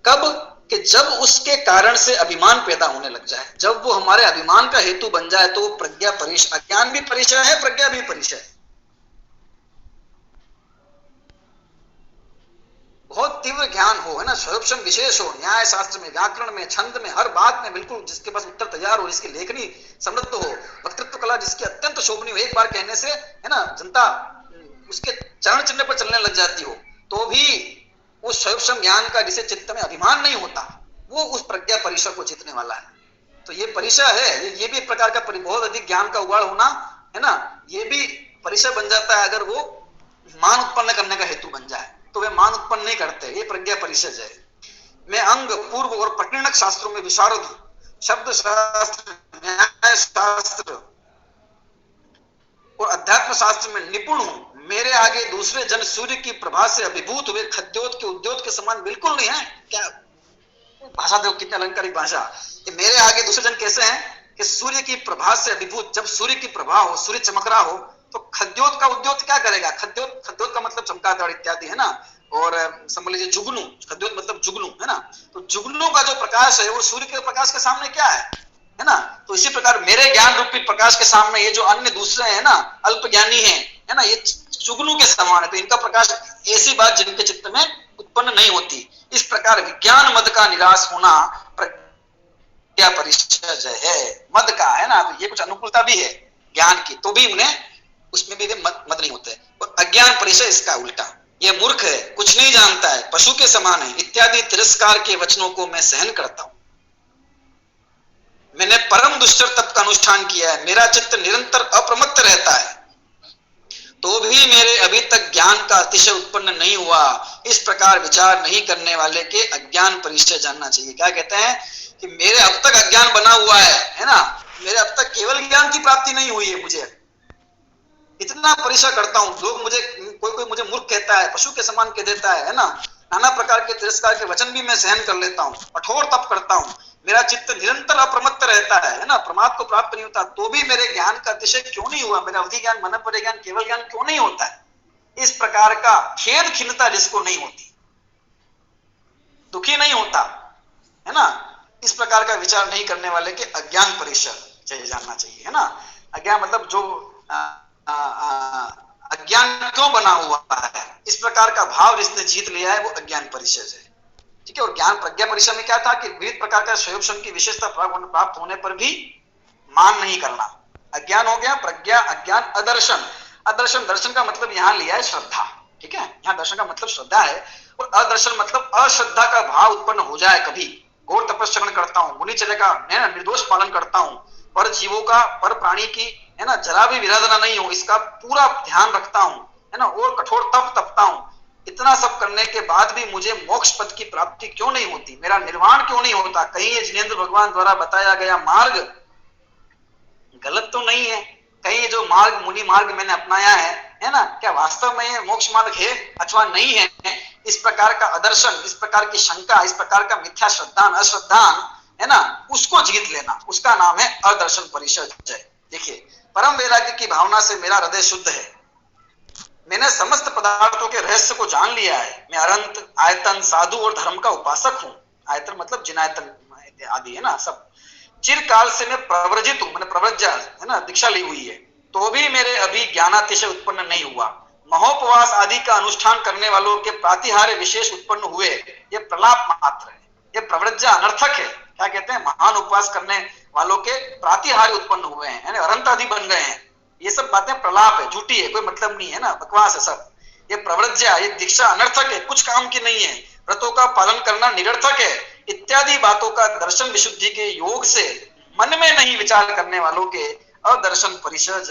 कब? कि जब उसके कारण से अभिमान पैदा होने लग जाए, जब वो हमारे अभिमान का हेतु बन जाए तो प्रज्ञा परिषद। अज्ञान भी परिषद है, प्रज्ञा भी परिषद है। बहुत तीव्र ज्ञान हो, है ना, स्वरूपम विशेष हो, न्याय शास्त्र में, व्याकरण में, छंद में, हर बात में बिल्कुल जिसके पास उत्तर तैयार हो, जिसकी लेखनी समृद्ध हो, वक्तृत्व कला जिसकी अत्यंत शोभनीय हो, एक बार कहने से, है ना, जनता उसके चरण चिन्ह पर चलने लग जाती हो, तो भी उस स्वरूपम ज्ञान का जिसे चित्त में अभिमान नहीं होता, वो उस प्रज्ञा परिषद को जीतने वाला है। तो ये परिषद है, ये भी एक प्रकार का बहुत अधिक ज्ञान का उगाड़ होना, है ना, ये भी परिषद बन जाता है अगर वो मान उत्पन्न करने का हेतु बन जाए, तो वे मान उत्पन्न नहीं करते, ये प्रज्ञा परिषद है। मैं अंग, पूर्व और प्रकीर्णक शास्त्रों में विशारद हूं, शब्द शास्त्र, न्याय शास्त्र और अध्यात्म शास्त्र में निपुण हूं। मेरे आगे दूसरे जन सूर्य की प्रभा से अभिभूत हुए खद्योत के उद्योत के समान बिल्कुल नहीं है। क्या भाषा देखो, कितनी अलंकारिक भाषा। कि मेरे आगे दूसरे जन कैसे हैं कि सूर्य की प्रभा से अभिभूत, जब सूर्य की प्रभा हो, सूर्य चमक रहा हो, तो खद्योत का उद्योत क्या करेगा? खद्योत, खद्योत का मतलब चमकादड़ इत्यादि, है ना। और समझ लीजिए जुगनू, खद्योत मतलब जुगनू, है ना। तो जुगनू का जो प्रकाश है वो सूर्य के प्रकाश के सामने क्या है ना। तो इसी प्रकार मेरे ज्ञान रूपी प्रकाश के सामने ये जो अन्य दूसरे हैं ना, अल्प ज्ञानी है ना, ये जुगनू के समान है। तो इनका प्रकाश ऐसी बात जिनके चित्त में उत्पन्न नहीं होती। इस प्रकार विज्ञान मद का निराश होना प्रज्ञा परिषद है, मद का, है ना। तो ये कुछ अनुकूलता भी है ज्ञान की, तो भी उन्हें उसमें भी वे मद नहीं होते। और अज्ञान परिषद इसका उल्टा, ये मूर्ख है, कुछ नहीं जानता है, पशु के समान है इत्यादि तिरस्कार के वचनों को मैं सहन करता हूं। मैंने परम दुष्चर तप का अनुष्ठान किया है, मेरा चित्त निरंतर अप्रमत्त रहता है, तो भी मेरे अभी तक ज्ञान का अतिशय उत्पन्न नहीं हुआ। इस प्रकार विचार नहीं करने वाले के अज्ञान परिचय जानना चाहिए। क्या कहते हैं कि मेरे अब तक अज्ञान बना हुआ है ना, मेरे अब तक केवल ज्ञान की प्राप्ति नहीं हुई है, मुझे इतना परिचय करता हूं, लोग मुझे, कोई मुझे मूर्ख कहता है, पशु के समान कह देता है ना, नाना प्रकार के तिरस्कार के वचन भी मैं सहन कर लेता हूं, कठोर तप करता हूं, मेरा चित्त निरंतर अप्रमत्त रहता है ना, प्रमाद को प्राप्त नहीं होता, तो भी मेरे ज्ञान का अतिशय क्यों नहीं हुआ, मेरा अवधि ज्ञान, मन पर ज्ञान, केवल ज्ञान क्यों नहीं होता है? इस प्रकार का खेद खिन्नता जिसको नहीं होती, दुखी नहीं होता, है ना, इस प्रकार का विचार नहीं करने वाले के अज्ञान परिषद चाहिए, जानना चाहिए, है ना। अज्ञान मतलब जो अज्ञान क्यों बना हुआ है, इस प्रकार का भाव जिसने जीत लिया है वो अज्ञान परिषद है। ठीक है। और ज्ञान प्रज्ञा परिषद में क्या था कि विविध प्रकार का स्वयं की विशेषता प्राप्त होने पर भी मान नहीं करना। अज्ञान हो गया, प्रज्ञा, अज्ञान, अदर्शन। अदर्शन, दर्शन का मतलब यहां लिया है श्रद्धा। ठीक है, यहां दर्शन का मतलब श्रद्धा है, और अदर्शन मतलब अश्रद्धा का भाव उत्पन्न हो जाए कभी। घोर तपस्या करता हूं, मुनिचर्या का निर्दोष पालन करता हूं, पर जीवों का, पर प्राणी की, है ना, जरा भी विराधना नहीं हो, इसका पूरा ध्यान रखता हूं, है ना, और कठोर तप तपता हूं। इतना सब करने के बाद भी मुझे मोक्ष पद की प्राप्ति क्यों नहीं होती, मेरा निर्वाण क्यों नहीं होता? कहीं ये जिनेंद्र भगवान द्वारा बताया गया मार्ग गलत तो नहीं है? कहीं जो मार्ग मुनि मार्ग मैंने अपनाया है ना, क्या वास्तव में ये मोक्ष मार्ग है अथवा नहीं है, इस प्रकार का आदर्शन, इस प्रकार की शंका, इस प्रकार का मिथ्या श्रद्धान अश्रद्धान है ना, उसको जीत लेना, उसका नाम है अदर्शन परिचय। देखिए, परम वैराग्य की भावना से मेरा हृदय शुद्ध है, मैंने समस्त पदार्थों के रहस्य को जान लिया है, मैं अनंत आयतन साधु और धर्म का उपासक हूं। आयतन मतलब जिनायतन आदि है ना सब। चिरकाल से मैं प्रव्रजित हूं, मैंने प्रव्रजा है ना दीक्षा ली हुई है, तो भी मेरे अभी ज्ञानातिशय उत्पन्न नहीं हुआ। महोपवास आदि का अनुष्ठान करने वालों के प्रातिहार्य विशेष उत्पन्न हुए, ये प्रलाप मात्र है, ये प्रव्रजा अनर्थक है। क्या कहते हैं, महान उपवास करने वालों के प्रातिहार्य उत्पन्न हुए हैं, अनंत आदि बन गए हैं, ये सब बातें प्रलाप है, झूठी है, कोई मतलब नहीं है ना, बकवास है सब। ये प्रव्रज्या, ये दीक्षा अनर्थक है, कुछ काम की नहीं है, व्रतों का पालन करना निरर्थक है, इत्यादि बातों का दर्शन विशुद्धि के योग से मन में नहीं विचार करने वालों के अदर्शन परिचय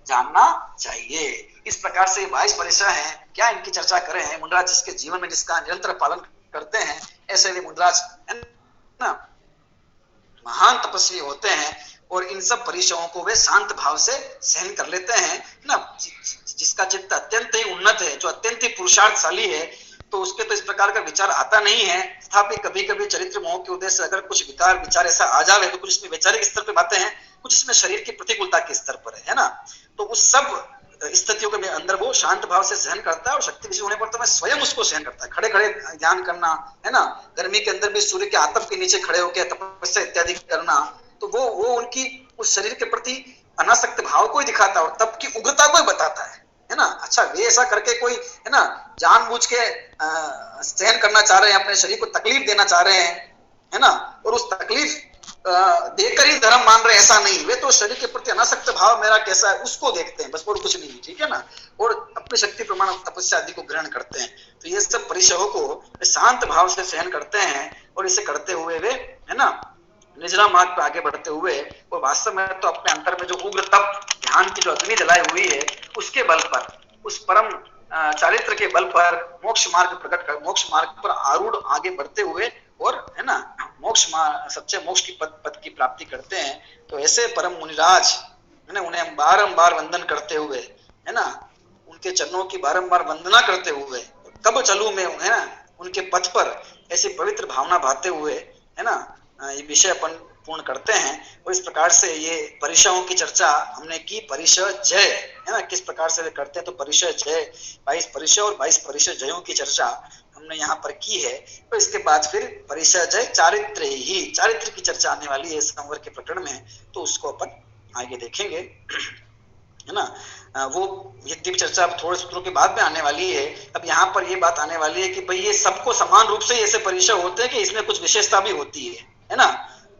जानना चाहिए। इस प्रकार से 22 परिचय हैं, क्या इनकी चर्चा करें हैं। मुंडराज जिसके जीवन में जिसका निरंतर पालन करते हैं, ऐसे भी मुंडराज है ना महान तपस्वी होते हैं, और इन सब परिचयों को वे शांत भाव से सहन कर लेते हैं ना। जिसका चित्त अत्यंत ही उन्नत है, जो अत्यंत ही पुरुषार्थशाली है, तो उसके तो इस प्रकार का विचार आता नहीं है। तथापि कभी कभी चरित्र मोह के उद्देश्य से अगर कुछ विचार ऐसा आ जाए, तो कुछ इसमें वैचारिक स्तर पर बातें हैं, कुछ इसमें शरीर की प्रतिकूलता के स्तर पर है ना। तो उस सब स्थितियों के अंदर वो शांत भाव से सहन करता है, और शक्ति विषय होने पर तो मैं स्वयं उसको सहन करता है। खड़े खड़े ध्यान करना है ना, गर्मी के अंदर भी सूर्य के आतप के नीचे खड़े होकर तपस्या इत्यादि करना, तो वो उनकी उस शरीर के प्रति अनासक्त भाव को ही दिखाता है, और तप की उग्रता को ही बताता है ना। अच्छा, वे ऐसा करके कोई है ना जानबूझ के सहन करना चाह रहे हैं, अपने शरीर को तकलीफ देना चाह रहे हैं है ना, और उस तकलीफ देकर ही धर्म मान रहे, ऐसा नहीं। वे तो शरीर के प्रति अनासक्त भाव मेरा कैसा है उसको देखते हैं, बस और कुछ नहीं, ठीक है ना, और अपनी शक्ति प्रमाण तपस्या आदि को ग्रहण करते हैं। तो ये सब परिचयों को शांत भाव से सहन करते हैं, और इसे करते हुए वे है ना निजरा मार्ग पर आगे बढ़ते हुए, और वास्तव में तो अपने अंतर में जो उग्र तप ध्यान की जो अग्नि जलाई हुई है, उसके बल पर, उस परम चारित्र के बल पर मोक्ष मार्ग प्रकट कर, मोक्ष मार्ग पर आरूढ़ आगे बढ़ते हुए, और है ना मोक्ष सच्चे मोक्ष की पद की प्राप्ति करते हैं। तो ऐसे परम मुनिराज है ना, उन्हें बारंबार वंदन करते हुए है ना, उनके चरणों की बारंबार वंदना करते हुए, कब चलूं मैं है ना उनके पथ पर, ऐसी पवित्र भावना भाते हुए है ना ये विषय अपन पूर्ण करते हैं। और इस प्रकार से ये परिचयों की चर्चा हमने की। परिचय जय है ना किस प्रकार से वे करते हैं, तो परिचय जय 22 परिचय और 22 परिचय जयों की चर्चा हमने यहाँ पर की है। तो इसके बाद फिर परिचय जय चारित्र ही, चारित्र की चर्चा आने वाली है संवर के प्रकरण में, तो उसको अपन आगे देखेंगे है ना। वो ये दिव्य चर्चा थोड़े सूत्रों के बाद में आने वाली है। अब यहाँ पर ये बात आने वाली है कि भाई ये सबको समान रूप से ऐसे परिचय होते हैं कि इसमें कुछ विशेषता भी होती है ना।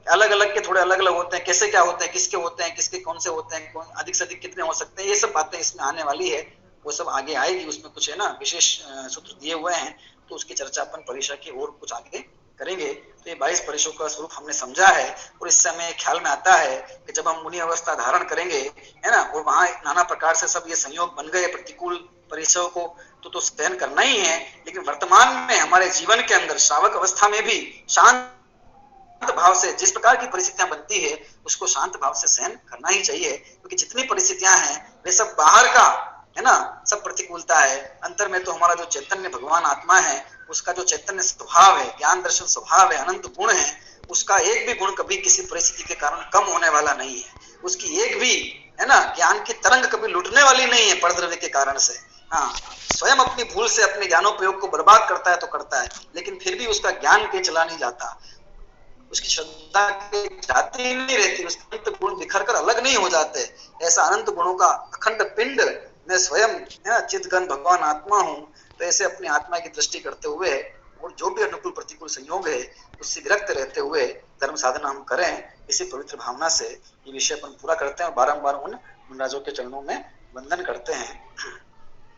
अलग अलग के थोड़े अलग अलग होते हैं, कैसे क्या होते हैं, किसके होते हैं, किसके कौन से होते हैं, कौन अधिक से अधिक कितने हो सकते हैं, ये सब बातें इसमें आने वाली है। वो सब आगे आएगी, उसमें कुछ है ना विशेष सूत्र दिए हुए हैं, तो उसकी चर्चा अपन परिचय की और कुछ आगे करेंगे। तो ये 22 परिचयों का स्वरूप हमने समझा है, और इससे हमें ख्याल में आता है कि जब हम मुनि अवस्था धारण करेंगे है ना, और वहां नाना प्रकार से सब ये संयोग बन गए प्रतिकूल परिचयों को, तो सहन करना ही है। लेकिन वर्तमान में हमारे जीवन के अंदर श्रावक अवस्था में भी शांत भाव से जिस प्रकार की परिस्थितियां बनती है, उसको शांत भाव से सहन करना ही चाहिए, क्योंकि जितनी परिस्थितियां हैं वे सब बाहर का है ना, सब प्रतिकूलता है। अंतर में तो हमारा जो चैतन्य भगवान आत्मा है, उसका जो चैतन्य स्वभाव है, ज्ञान दर्शन स्वभाव है, अनंत गुण है, उसका एक भी गुण कभी किसी परिस्थिति के कारण कम होने वाला नहीं है। उसकी एक भी है ना ज्ञान की तरंग कभी लुटने वाली नहीं है परद्रव्य के कारण से। हाँ, स्वयं अपनी भूल से अपने ज्ञानोपयोग को बर्बाद करता है तो करता है, लेकिन फिर भी उसका ज्ञान के चला नहीं जाता, उसकी श्रद्धा के जाती ही नहीं रहती, उसके अनंत गुण बिखर कर अलग नहीं हो जाते। ऐसा अनंत गुणों का अखंड पिंड मैं स्वयं चितघन भगवान आत्मा हूँ। तो ऐसे अपनी आत्मा की दृष्टि करते हुए, और जो भी अनुकूल प्रतिकूल संयोग है उससे विरक्त रहते हुए धर्म साधना हम करें, इसी पवित्र भावना से ये विषय अपन पूरा करते हैं, और बारंबार उन राजों के चरणों में वंदन करते हैं।